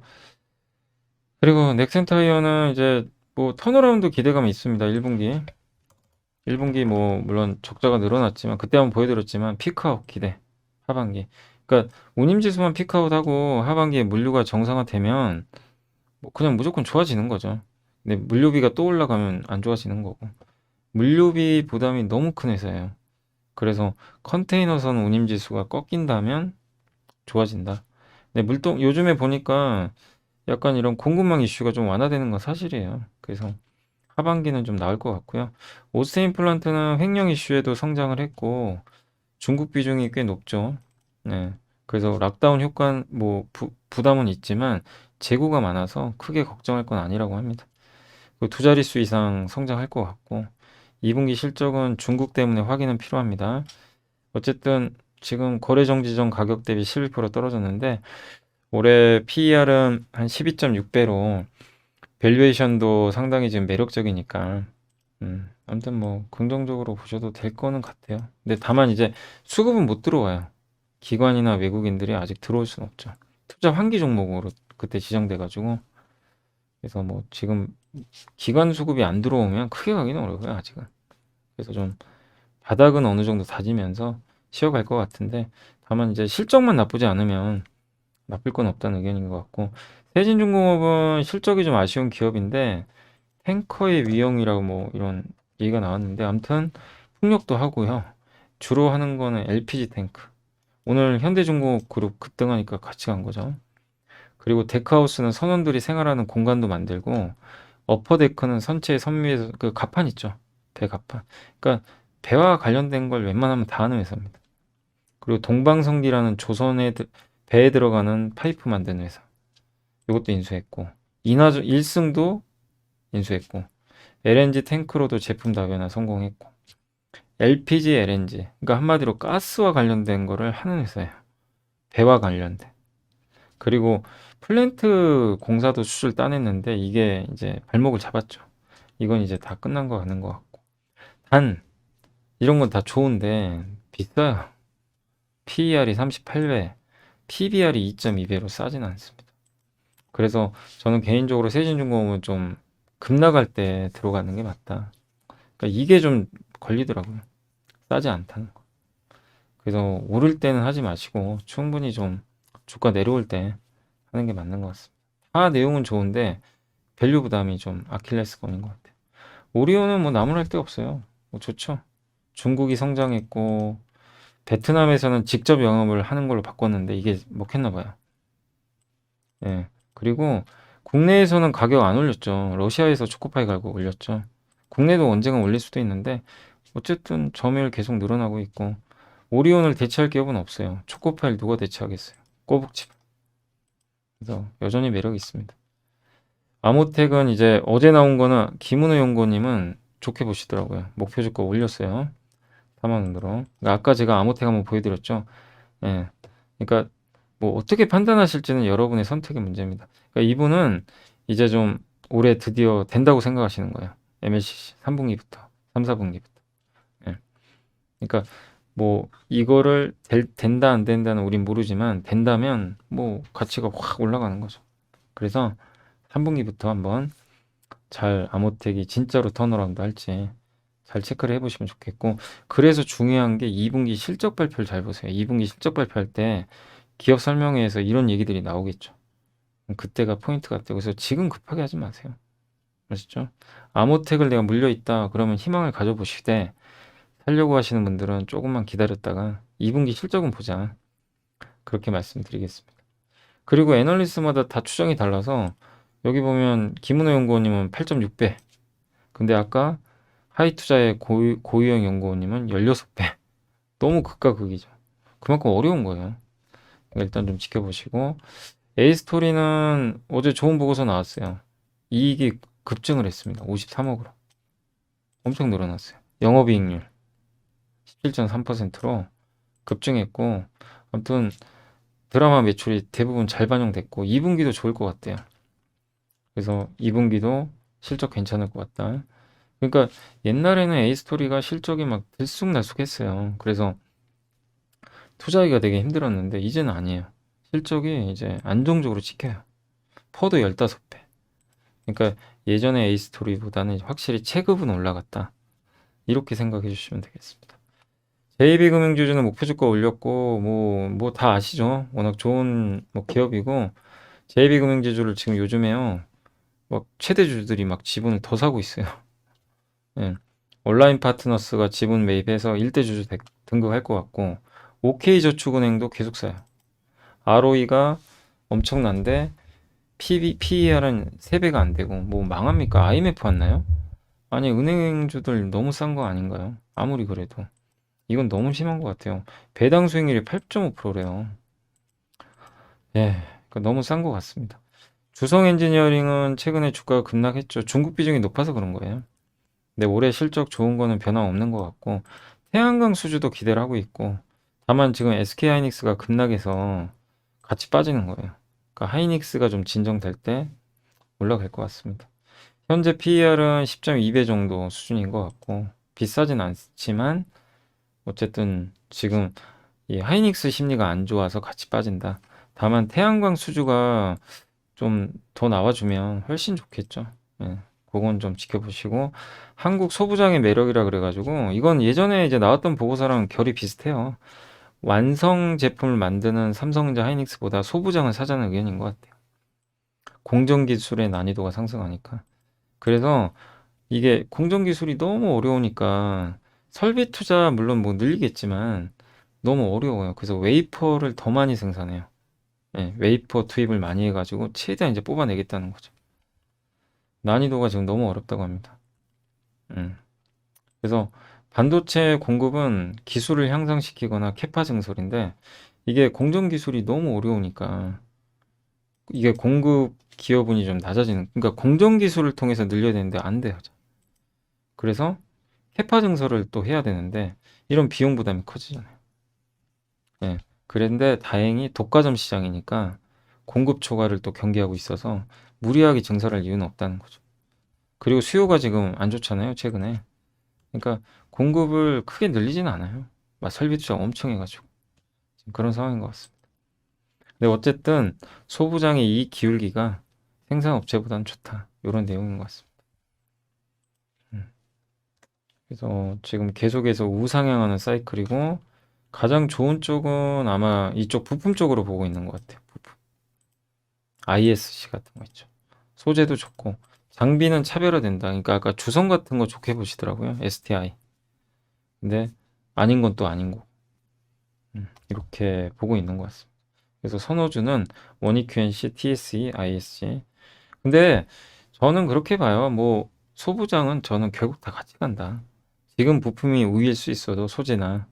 D: 그리고 넥센타이어는 이제 뭐 턴어라운드 기대감이 있습니다. 1분기 뭐 물론 적자가 늘어났지만 그때 한번 보여드렸지만 피크아웃 기대 하반기. 그러니까 운임지수만 피크아웃하고 하반기에 물류가 정상화되면 뭐 그냥 무조건 좋아지는 거죠. 근데 물류비가 또 올라가면 안 좋아지는 거고, 물류비 부담이 너무 큰 회사예요. 그래서 컨테이너선 운임지수가 꺾인다면 좋아진다. 근데 물동 요즘에 보니까 약간 이런 공급망 이슈가 좀 완화되는 건 사실이에요. 그래서 하반기는 좀 나을 것 같고요. 오스테인 플란트는 횡령 이슈에도 성장을 했고 중국 비중이 꽤 높죠. 네. 그래서 락다운 효과 뭐 부담은 있지만 재고가 많아서 크게 걱정할 건 아니라고 합니다. 그리고 두 자릿수 이상 성장할 것 같고 2분기 실적은 중국 때문에 확인은 필요합니다. 어쨌든 지금 거래 정지 전 가격 대비 11% 떨어졌는데 올해 PER은 한 12.6배로 밸류에이션도 상당히 지금 매력적이니까 아무튼 뭐 긍정적으로 보셔도 될 거는 같아요. 근데 다만 이제 수급은 못 들어와요. 기관이나 외국인들이 아직 들어올 수는 없죠. 투자 환기 종목으로 그때 지정돼 가지고, 그래서 뭐 지금 기관 수급이 안 들어오면 크게 가기는 어려워요, 아직은. 그래서 좀 바닥은 어느 정도 다지면서 쉬어갈 것 같은데, 다만 이제 실적만 나쁘지 않으면 나쁠 건 없다는 의견인 것 같고, 세진중공업은 실적이 좀 아쉬운 기업인데 탱커의 위용이라고 뭐 이런 얘기가 나왔는데, 아무튼 풍력도 하고요. 주로 하는 거는 LPG 탱크. 오늘 현대중공업 그룹 급등하니까 같이 간 거죠. 그리고 데크하우스는 선원들이 생활하는 공간도 만들고, 어퍼데크는 선체 선미에서 그 갑판 있죠. 배 갑판. 그러니까 배와 관련된 걸 웬만하면 다 하는 회사입니다. 그리고 동방성기라는 조선의 배에 들어가는 파이프 만드는 회사. 이것도 인수했고, 인하조 1승도 인수했고, LNG 탱크로도 제품 다변화 성공했고, LPG, LNG, 그러니까 한마디로 가스와 관련된 거를 하는 회사예요. 배와 관련된. 그리고 플랜트 공사도 수출 따냈는데 이게 이제 발목을 잡았죠. 이건 이제 다 끝난 거 같는 것 같고. 단 이런 건 다 좋은데 비싸요. PER이 38배, PBR이 2.2배로 싸진 않습니다. 그래서 저는 개인적으로 세진중공업은 좀 급락할 때 들어가는 게 맞다. 그러니까 이게 좀 걸리더라고요. 싸지 않다는 거. 그래서 오를 때는 하지 마시고 충분히 좀 주가 내려올 때 하는 게 맞는 것 같습니다. 다 내용은 좋은데 밸류 부담이 좀 아킬레스건인 것 같아요. 오리온은 뭐 나무랄 데 없어요. 뭐 좋죠. 중국이 성장했고 베트남에서는 직접 영업을 하는 걸로 바꿨는데 이게 먹혔나 봐요. 예. 그리고 국내에서는 가격 안 올렸죠. 러시아에서 초코파이 가격 올렸죠. 국내도 언젠가 올릴 수도 있는데 어쨌든 점유율 계속 늘어나고 있고, 오리온을 대체할 기업은 없어요. 초코파이를 누가 대체하겠어요. 꼬북칩. 그래서 여전히 매력이 있습니다. 아모텍은 이제 어제 나온 거는 김은호 연구원님은 좋게 보시더라고요. 목표 주가 올렸어요. 4만 원으로. 아까 제가 아모텍 한번 보여드렸죠. 예. 그러니까 뭐 어떻게 판단하실지는 여러분의 선택의 문제입니다. 그러니까 이분은 이제 좀 올해 드디어 된다고 생각하시는 거예요. MLCC 3분기부터, 3, 4분기부터. 예. 그러니까 뭐 이거를 된다 안 된다는 우린 모르지만 된다면 뭐 가치가 확 올라가는 거죠. 그래서 3분기부터 한번 잘 아모텍이 진짜로 턴어라운드 할지 잘 체크를 해보시면 좋겠고, 그래서 중요한 게 2분기 실적 발표를 잘 보세요. 2분기 실적 발표할 때 기업 설명회에서 이런 얘기들이 나오겠죠. 그때가 포인트 같아요. 그래서 지금 급하게 하지 마세요. 아시죠? 아모텍을 내가 물려 있다 그러면 희망을 가져보시되 살려고 하시는 분들은 조금만 기다렸다가 2분기 실적은 보자. 그렇게 말씀드리겠습니다. 그리고 애널리스트마다 다 추정이 달라서 여기 보면 김은호 연구원님은 8.6배. 근데 아까 하이투자의 고유영 연구원님은 16배. 너무 극과 극이죠. 그만큼 어려운 거예요. 일단 좀 지켜보시고 A스토리는 어제 좋은 보고서 나왔어요. 이익이 급증을 했습니다. 53억으로. 엄청 늘어났어요. 영업이익률 17.3%로 급증했고 아무튼 드라마 매출이 대부분 잘 반영됐고 2분기도 좋을 것 같대요. 그래서 2분기도 실적 괜찮을 것 같다. 그러니까 옛날에는 A스토리가 실적이 막 들쑥날쑥했어요. 그래서 투자하기가 되게 힘들었는데 이제는 아니에요. 실적이 이제 안정적으로 찍혀요. 퍼도 15배. 그러니까 예전에 A스토리보다는 확실히 체급은 올라갔다. 이렇게 생각해 주시면 되겠습니다. JB금융주주는 목표주가 올렸고 뭐 다 아시죠? 워낙 좋은 뭐 기업이고 JB금융주주를 지금 요즘에요. 막 최대주주들이 막 지분을 더 사고 있어요. 예. 온라인 파트너스가 지분 매입해서 1대 주주 등극할 것 같고 OK저축은행도 계속 사요. ROE가 엄청난데 PER은 3배가 안 되고 뭐 망합니까? IMF 왔나요? 아니 은행주들 너무 싼 거 아닌가요? 아무리 그래도 이건 너무 심한 것 같아요. 배당 수익률이 8.5%래요. 예, 그러니까 너무 싼 것 같습니다. 주성 엔지니어링은 최근에 주가가 급락했죠. 중국 비중이 높아서 그런 거예요. 근데 올해 실적 좋은 거는 변함없는 것 같고 태양광 수주도 기대를 하고 있고 다만 지금 SK하이닉스가 급락해서 같이 빠지는 거예요. 그러니까 하이닉스가 좀 진정될 때 올라갈 것 같습니다. 현재 PER은 10.2배 정도 수준인 것 같고 비싸진 않지만 어쨌든 지금 이 하이닉스 심리가 안 좋아서 같이 빠진다. 다만 태양광 수주가 좀 더 나와주면 훨씬 좋겠죠. 예, 그건 좀 지켜보시고 한국 소부장의 매력이라 그래가지고 이건 예전에 이제 나왔던 보고서랑 결이 비슷해요. 완성 제품을 만드는 삼성전자 하이닉스보다 소부장을 사자는 의견인 것 같아요. 공정 기술의 난이도가 상승하니까. 그래서 이게 공정 기술이 너무 어려우니까 설비 투자 물론 뭐 늘리겠지만 너무 어려워요. 그래서 웨이퍼를 더 많이 생산해요. 예, 웨이퍼 투입을 많이 해가지고 최대한 이제 뽑아내겠다는 거죠. 난이도가 지금 너무 어렵다고 합니다. 그래서 반도체 공급은 기술을 향상시키거나 캐파 증설인데 이게 공정 기술이 너무 어려우니까 이게 공급 기여분이 좀 낮아지는 그러니까 공정 기술을 통해서 늘려야 되는데 안 돼요. 그래서 캐파 증설을 또 해야 되는데 이런 비용 부담이 커지잖아요. 예. 그런데 다행히 독과점 시장이니까 공급 초과를 또 경계하고 있어서 무리하게 증설할 이유는 없다는 거죠. 그리고 수요가 지금 안 좋잖아요, 최근에. 그러니까 공급을 크게 늘리지는 않아요. 막 설비 투자 엄청 해가지고. 지금 그런 상황인 것 같습니다. 근데 어쨌든 소부장의 이익 기울기가 생산업체보다는 좋다. 이런 내용인 것 같습니다. 그래서 지금 계속해서 우상향하는 사이클이고 가장 좋은 쪽은 아마 이쪽 부품 쪽으로 보고 있는 것 같아요. 부품. ISC 같은 거 있죠. 소재도 좋고 장비는 차별화된다. 그러니까 아까 주성 같은 거 좋게 보시더라고요. STI. 근데 아닌 건 또 아닌 거. 이렇게 보고 있는 것 같습니다. 그래서 선호주는 원익 QNC, TSE, ISC. 근데 저는 그렇게 봐요. 뭐 소부장은 저는 결국 다 같이 간다. 지금 부품이 우위일 수 있어도 소재나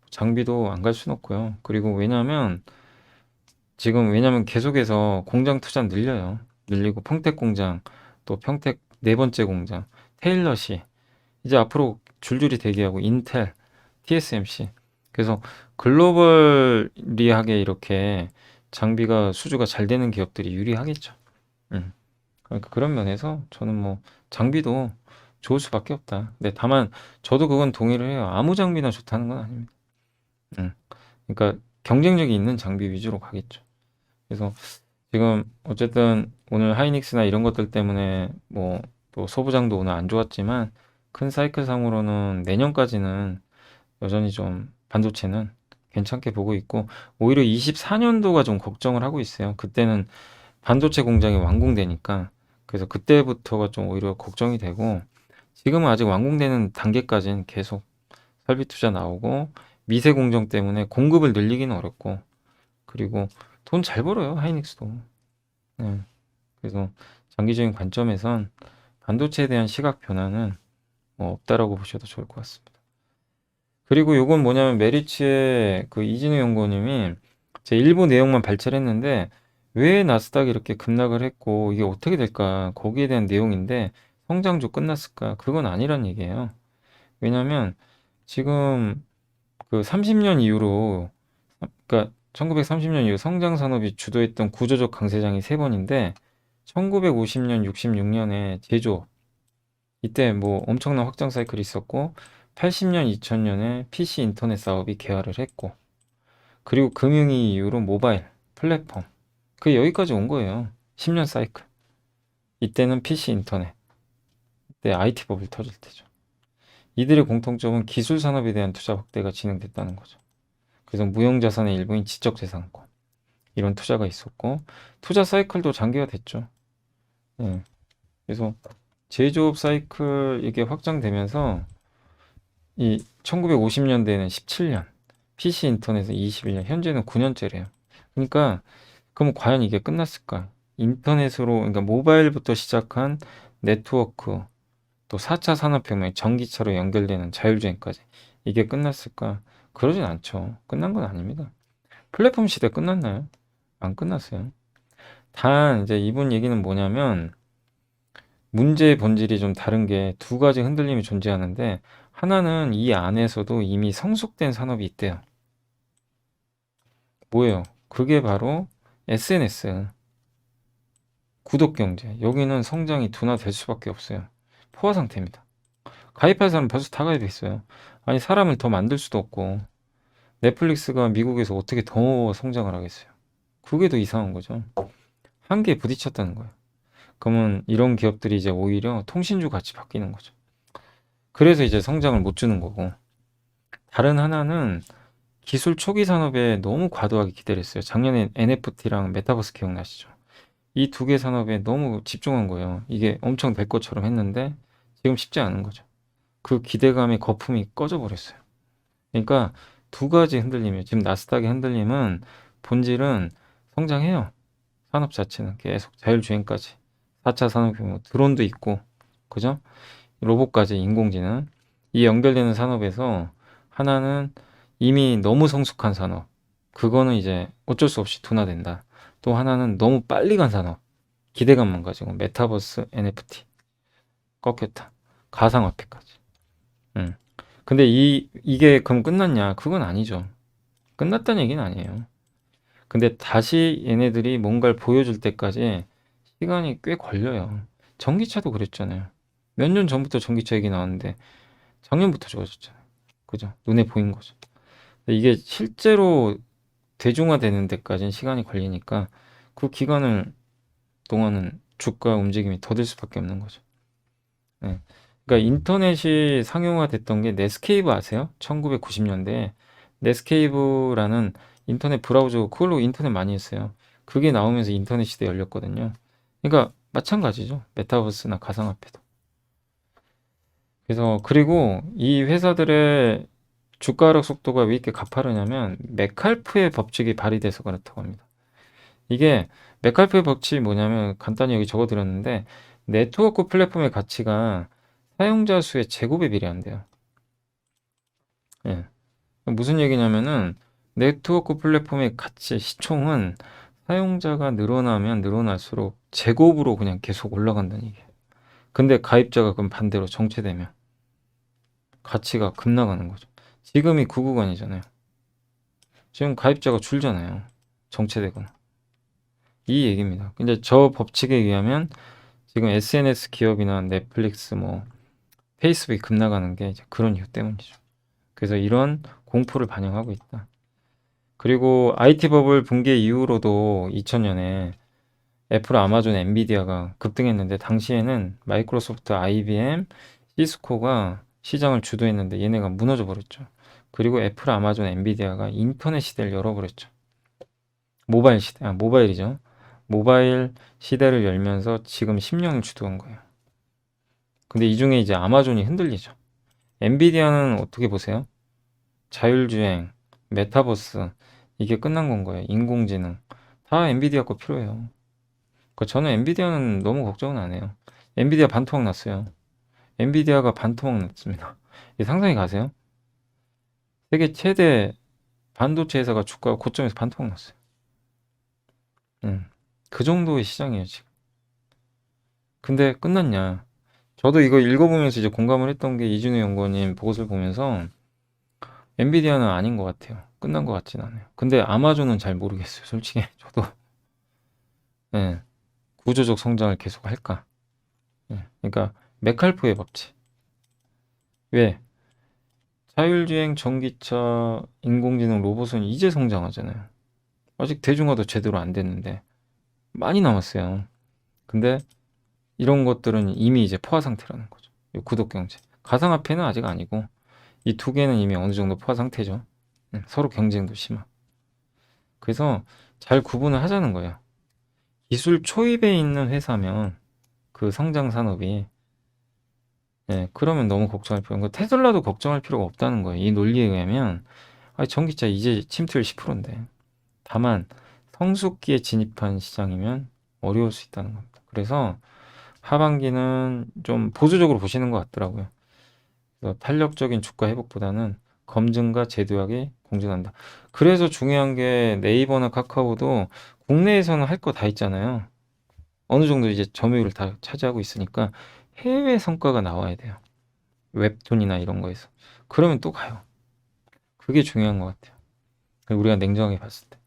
D: 장비도 안 갈 수는 없고요. 그리고 왜냐면 계속해서 공장 투자 늘려요. 늘리고 평택 공장, 또 평택 네 번째 공장, 테일러시 이제 앞으로 줄줄이 대기하고 인텔, TSMC. 그래서 글로벌리하게 이렇게 장비가 수주가 잘 되는 기업들이 유리하겠죠. 그러니까 그런 면에서 저는 뭐 장비도 좋을 수밖에 없다. 근데 다만 저도 그건 동의를 해요. 아무 장비나 좋다는 건 아닙니다. 그러니까 경쟁력이 있는 장비 위주로 가겠죠. 그래서 지금 어쨌든 오늘 하이닉스나 이런 것들 때문에 뭐 또 소부장도 오늘 안 좋았지만 큰 사이클 상으로는 내년까지는 여전히 좀 반도체는 괜찮게 보고 있고 오히려 24년도가 좀 걱정을 하고 있어요. 그때는 반도체 공장이 완공되니까 그래서 그때부터가 좀 오히려 걱정이 되고 지금은 아직 완공되는 단계까지는 계속 설비 투자 나오고 미세 공정 때문에 공급을 늘리기는 어렵고 그리고 돈 잘 벌어요 하이닉스도. 네. 그래서 장기적인 관점에선 반도체에 대한 시각 변화는 뭐 없다라고 보셔도 좋을 것 같습니다. 그리고 요건 뭐냐면 메리츠의 그 이진우 연구원님이 제 일부 내용만 발췌했는데 왜 나스닥이 이렇게 급락을 했고 이게 어떻게 될까 거기에 대한 내용인데 성장주 끝났을까 그건 아니란 얘기예요. 왜냐면 지금 그 30년 이후로 그러니까 1930년 이후 성장 산업이 주도했던 구조적 강세장이 세 번인데 1950년, 66년에 제조업 이때 뭐 엄청난 확장 사이클이 있었고 80년, 2000년에 PC 인터넷 사업이 개화를 했고 그리고 금융위 이후로 모바일, 플랫폼 그게 여기까지 온 거예요. 10년 사이클. 이때는 PC 인터넷 이때 IT 버블 터질 때죠. 이들의 공통점은 기술 산업에 대한 투자 확대가 진행됐다는 거죠. 그래서 무형자산의 일부인 지적재산권 이런 투자가 있었고 투자 사이클도 장기화됐죠. 예. 그래서 제조업 사이클 이게 확장되면서 이 1950년대에는 17년, PC 인터넷은 21년, 현재는 9년째래요. 그러니까 그럼 과연 이게 끝났을까? 인터넷으로 그러니까 모바일부터 시작한 네트워크 또 4차 산업혁명, 전기차로 연결되는 자율주행까지 이게 끝났을까? 그러진 않죠. 끝난 건 아닙니다. 플랫폼 시대 끝났나요? 안 끝났어요. 단 이제 이분 얘기는 뭐냐면 문제의 본질이 좀 다른 게 두 가지 흔들림이 존재하는데 하나는 이 안에서도 이미 성숙된 산업이 있대요. 뭐예요? 그게 바로 SNS, 구독경제. 여기는 성장이 둔화될 수밖에 없어요. 포화 상태입니다. 가입할 사람 벌써 다 가입했어요. 아니 사람을 더 만들 수도 없고 넷플릭스가 미국에서 어떻게 더 성장을 하겠어요. 그게 더 이상한 거죠. 한계에 부딪혔다는 거예요. 그러면 이런 기업들이 이제 오히려 통신주 같이 바뀌는 거죠. 그래서 이제 성장을 못 주는 거고 다른 하나는 기술 초기 산업에 너무 과도하게 기대를 했어요. 작년에 NFT랑 메타버스 기억나시죠? 이 두 개 산업에 너무 집중한 거예요. 이게 엄청 될 것처럼 했는데 지금 쉽지 않은 거죠. 그 기대감의 거품이 꺼져 버렸어요. 그러니까 두 가지 흔들림이에요. 지금 나스닥의 흔들림은 본질은 성장해요. 산업 자체는 계속 자율주행까지 4차 산업혁명 드론도 있고 그죠? 로봇까지 인공지능 이 연결되는 산업에서 하나는 이미 너무 성숙한 산업 그거는 이제 어쩔 수 없이 둔화된다. 또 하나는 너무 빨리 간 산업 기대감만 가지고 메타버스, NFT 꺾였다. 가상화폐까지. 근데 이게 그럼 끝났냐? 그건 아니죠. 끝났다는 얘기는 아니에요. 근데 다시 얘네들이 뭔가를 보여줄 때까지 시간이 꽤 걸려요. 전기차도 그랬잖아요. 몇 년 전부터 전기차 얘기 나왔는데 작년부터 좋아졌잖아요. 그죠? 눈에 보인 거죠. 근데 이게 실제로 대중화되는 데까지는 시간이 걸리니까 그 기간을 동안은 주가 움직임이 더딜 수밖에 없는 거죠. 네. 그러니까 인터넷이 상용화됐던 게 넷스케이프 아세요? 1990년대에 넷스케이프라는 인터넷 브라우저 그걸로 인터넷 많이 했어요. 그게 나오면서 인터넷 시대 열렸거든요. 그러니까 마찬가지죠. 메타버스나 가상화폐도. 그래서 그리고 이 회사들의 주가 하락 속도가 왜 이렇게 가파르냐면 메칼프의 법칙이 발휘돼서 그렇다고 합니다. 이게 메칼프의 법칙이 뭐냐면 간단히 여기 적어드렸는데 네트워크 플랫폼의 가치가 사용자 수의 제곱에 비례한대요. 예. 무슨 얘기냐면은 네트워크 플랫폼의 가치 시총은 사용자가 늘어나면 늘어날수록 제곱으로 그냥 계속 올라간다는 얘기예요. 근데 가입자가 그럼 반대로 정체되면 가치가 급락하는 거죠. 지금이 그 구간이잖아요. 지금 가입자가 줄잖아요. 정체되거나. 이 얘기입니다. 근데 저 법칙에 의하면 지금 SNS 기업이나 넷플릭스 뭐 페이스북이 급락하는 게 이제 그런 이유 때문이죠. 그래서 이런 공포를 반영하고 있다. 그리고 IT 버블 붕괴 이후로도 2000년에 애플, 아마존, 엔비디아가 급등했는데 당시에는 마이크로소프트, IBM, 시스코가 시장을 주도했는데 얘네가 무너져 버렸죠. 그리고 애플, 아마존, 엔비디아가 인터넷 시대를 열어버렸죠. 모바일 시대, 모바일이죠. 모바일 시대를 열면서 지금 10년을 주도한 거예요. 근데 이 중에 이제 아마존이 흔들리죠. 엔비디아는 어떻게 보세요? 자율주행, 메타버스, 이게 끝난 건 거예요. 인공지능. 다 엔비디아 거 필요해요. 그러니까 저는 엔비디아는 너무 걱정은 안 해요. 엔비디아 반토막 났어요. 엔비디아가 반토막 났습니다. 이게 상상이 가세요? 세계 최대 반도체 회사가 주가 고점에서 반토막 났어요. 그 정도의 시장이에요, 지금. 근데 끝났냐? 저도 이거 읽어보면서 이제 공감을 했던 게 이준우 연구원님 보고서를 보면서 엔비디아는 아닌 것 같아요. 끝난 것 같진 않아요. 근데 아마존은 잘 모르겠어요, 솔직히. 저도. 예, 구조적 성장을 계속 할까? 예, 그러니까 메칼포의 법칙. 왜? 자율주행, 전기차, 인공지능, 로봇은 이제 성장하잖아요. 아직 대중화도 제대로 안 됐는데 많이 남았어요. 근데 이런 것들은 이미 이제 포화 상태라는 거죠. 이 구독 경제. 가상화폐는 아직 아니고 이 두 개는 이미 어느 정도 포화 상태죠. 서로 경쟁도 심하고. 그래서 잘 구분을 하자는 거예요. 기술 초입에 있는 회사면 그 성장 산업이 그러면 너무 걱정할 필요 없고 테슬라도 걱정할 필요가 없다는 거예요. 이 논리에 의하면 전기차 이제 침투율 10%인데 다만 성숙기에 진입한 시장이면 어려울 수 있다는 겁니다. 그래서 하반기는 좀 보수적으로 보시는 것 같더라고요. 그래서 탄력적인 주가 회복보다는 검증과 재도약이 공존한다. 그래서 중요한 게 네이버나 카카오도 국내에서는 할 거 다 있잖아요. 어느 정도 이제 점유율을 다 차지하고 있으니까 해외 성과가 나와야 돼요. 웹툰이나 이런 거에서. 그러면 또 가요. 그게 중요한 것 같아요. 우리가 냉정하게 봤을 때.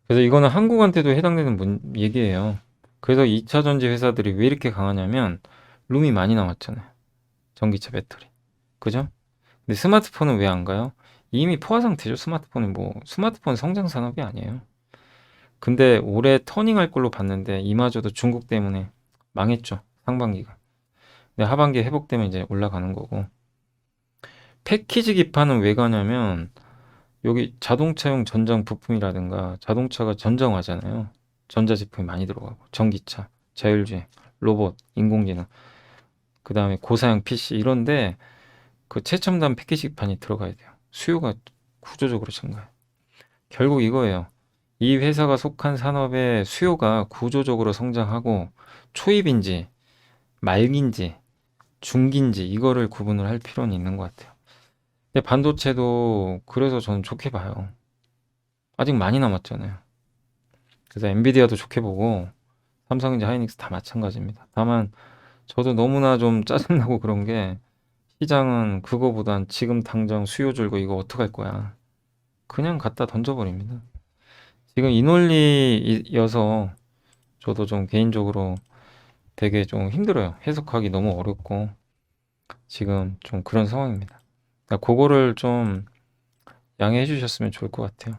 D: 그래서 이거는 한국한테도 해당되는 얘기예요. 그래서 2차 전지 회사들이 왜 이렇게 강하냐면 룸이 많이 남았잖아요. 전기차 배터리. 그죠? 근데 스마트폰은 왜 안 가요? 이미 포화 상태죠. 스마트폰 성장 산업이 아니에요. 근데 올해 터닝할 걸로 봤는데 이마저도 중국 때문에 망했죠. 상반기가. 근데 하반기에 회복되면 이제 올라가는 거고. 패키지 기판은 왜 가냐면 여기 자동차용 전장 부품이라든가 자동차가 전장화잖아요. 전자제품이 많이 들어가고 전기차, 자율주행, 로봇, 인공지능, 그 다음에 고사양 PC 이런데 그 최첨단 패키지 기판이 들어가야 돼요. 수요가 구조적으로 증가해요. 결국 이거예요. 이 회사가 속한 산업의 수요가 구조적으로 성장하고 초입인지 말기인지 중기인지 이거를 구분을 할 필요는 있는 것 같아요. 근데 반도체도 그래서 저는 좋게 봐요. 아직 많이 남았잖아요. 그래서 엔비디아도 좋게 보고 삼성인지 하이닉스 다 마찬가지입니다. 다만 저도 너무나 좀 짜증나고 그런 게 시장은 그거보단 지금 당장 수요 줄고 이거 어떡할 거야. 그냥 갖다 던져버립니다. 지금 이 논리여서 저도 좀 개인적으로 되게 좀 힘들어요. 해석하기 너무 어렵고 지금 좀 그런 상황입니다. 그러니까 그거를 좀 양해해 주셨으면 좋을 것 같아요.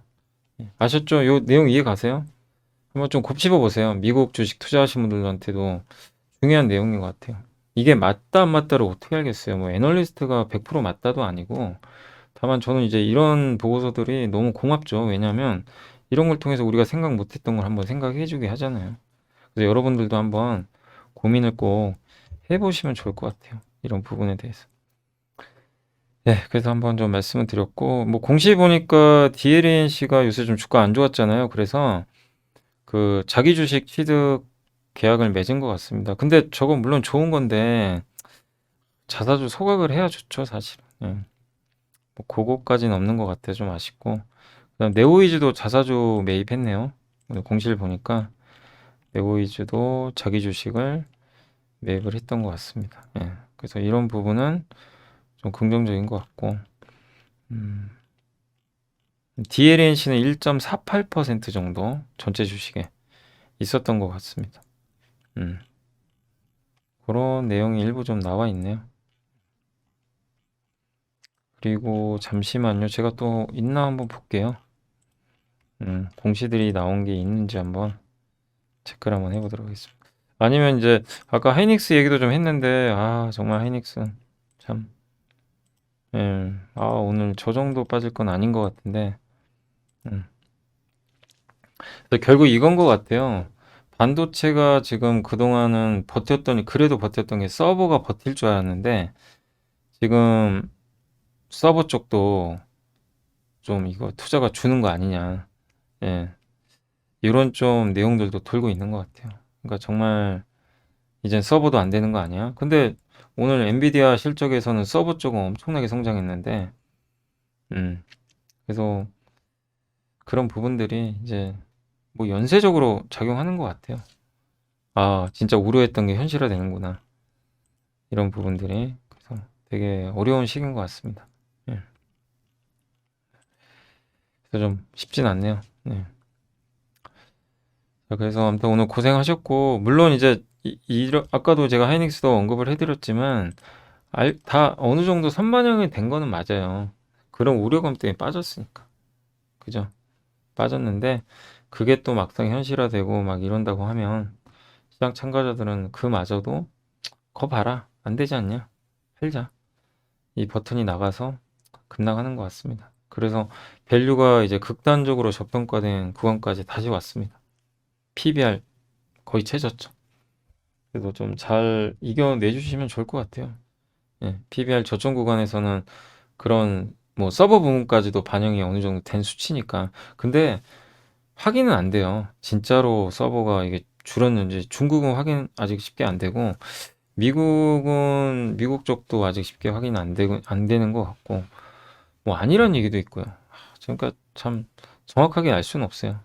D: 아셨죠? 요 내용 이해 가세요? 한번 좀 곱씹어 보세요. 미국 주식 투자하신 분들한테도 중요한 내용인 것 같아요. 이게 맞다 안 맞다를 어떻게 알겠어요? 뭐 애널리스트가 100% 맞다도 아니고 다만 저는 이제 이런 보고서들이 너무 고맙죠. 왜냐하면 이런 걸 통해서 우리가 생각 못했던 걸 한번 생각해 주게 하잖아요. 그래서 여러분들도 한번 고민을 꼭 해보시면 좋을 것 같아요. 이런 부분에 대해서. 네, 그래서 한번 좀 말씀을 드렸고, 뭐 공시 보니까 DLNC가 요새 좀 주가 안 좋았잖아요. 그래서 그 자기 주식 취득 계약을 맺은 것 같습니다. 근데 저건 물론 좋은 건데 자사주 소각을 해야 좋죠, 사실은. 뭐 그거까지는 없는 것 같아서 좀 아쉽고. 그다음 네오이즈도 자사주 매입했네요. 오늘 공시를 보니까 네오이즈도 자기 주식을 매입을 했던 것 같습니다. 그래서 이런 부분은 좀 긍정적인 것 같고, DLNC는 1.48% 정도 전체 주식에 있었던 것 같습니다. 그런 내용이 일부 좀 나와 있네요. 그리고 잠시만요. 제가 또 있나 한번 볼게요. 공시들이 나온 게 있는지 한번 체크를 한번 해보도록 하겠습니다. 아니면 이제 아까 하이닉스 얘기도 좀 했는데 정말 하이닉스 참 오늘 저 정도 빠질 건 아닌 것 같은데 그래서 결국 이건 것 같아요. 반도체가 지금 그동안은 그래도 버텼던 게 서버가 버틸 줄 알았는데, 지금 서버 쪽도 좀 이거 투자가 주는 거 아니냐. 예. 이런 좀 내용들도 돌고 있는 것 같아요. 그러니까 정말 이젠 서버도 안 되는 거 아니야? 근데 오늘 엔비디아 실적에서는 서버 쪽은 엄청나게 성장했는데, 그래서 그런 부분들이 이제 뭐 연쇄적으로 작용하는 것 같아요. 아, 진짜 우려했던 게 현실화되는구나. 이런 부분들이. 그래서 되게 어려운 시기인 것 같습니다. 예. 그래서 좀 쉽진 않네요. 네. 자, 그래서 아무튼 오늘 고생하셨고, 물론 이제 아까도 제가 하이닉스도 언급을 해드렸지만, 다 어느 정도 선반영이 된 거는 맞아요. 그런 우려감 때문에 빠졌으니까. 그죠? 빠졌는데, 그게 또 막상 현실화되고 막 이런다고 하면, 시장 참가자들은 그마저도, 거 봐라. 안 되지 않냐? 팔자. 이 버튼이 나가서 급락하는 것 같습니다. 그래서 밸류가 이제 극단적으로 저평가된 구간까지 다시 왔습니다. PBR 거의 채졌죠. 그래서 좀 잘 이겨내 주시면 좋을 것 같아요. 예, PBR 저점 구간에서는 그런 뭐 서버 부분까지도 반영이 어느 정도 된 수치니까. 근데 확인은 안 돼요. 진짜로 서버가 이게 줄었는지. 중국은 확인 아직 쉽게 안 되고, 미국 쪽도 아직 쉽게 확인 안 되는 것 같고, 뭐 아니란 얘기도 있고요. 그러니까 참 정확하게 알 수는 없어요.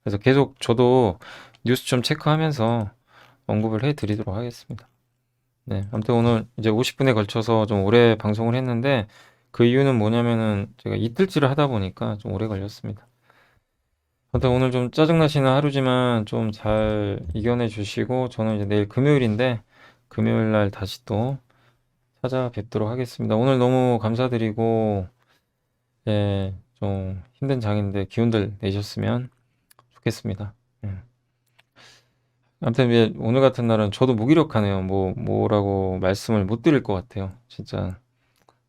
D: 그래서 계속 저도 뉴스 좀 체크하면서 언급을 해드리도록 하겠습니다. 네, 아무튼 오늘 이제 50분에 걸쳐서 좀 오래 방송을 했는데, 그 이유는 뭐냐면은 제가 이틀치를 하다 보니까 좀 오래 걸렸습니다. 아무튼 오늘 좀 짜증나시는 하루지만 좀 잘 이겨내 주시고, 저는 이제 내일 금요일인데 금요일 날 다시 또 찾아뵙도록 하겠습니다. 오늘 너무 감사드리고, 예, 좀 힘든 장인데 기운들 내셨으면 좋겠습니다. 아무튼 이제 오늘 같은 날은 저도 무기력하네요. 뭐라고 말씀을 못 드릴 것 같아요. 진짜.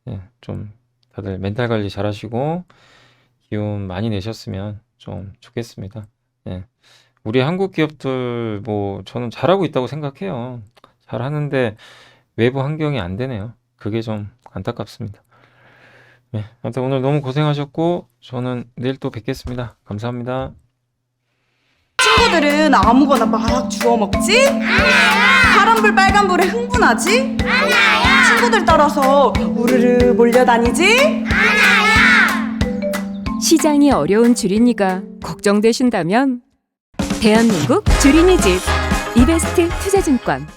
D: 예, 좀 다들 멘탈 관리 잘 하시고 기운 많이 내셨으면 좀 좋겠습니다. 예. 우리 한국 기업들 뭐 저는 잘하고 있다고 생각해요. 잘하는데 외부 환경이 안 되네요. 그게 좀 안타깝습니다. 네, 아무튼 오늘 너무 고생하셨고, 저는 내일 또 뵙겠습니다. 감사합니다.
E: 친구들은 아무거나 막 주워 먹지? 파란불 빨간불에 흥분하지? 친구들 따라서 우르르 몰려다니지?
C: 시장이 어려운 주린이가 걱정되신다면 대한민국 주린이집 이베스트 투자증권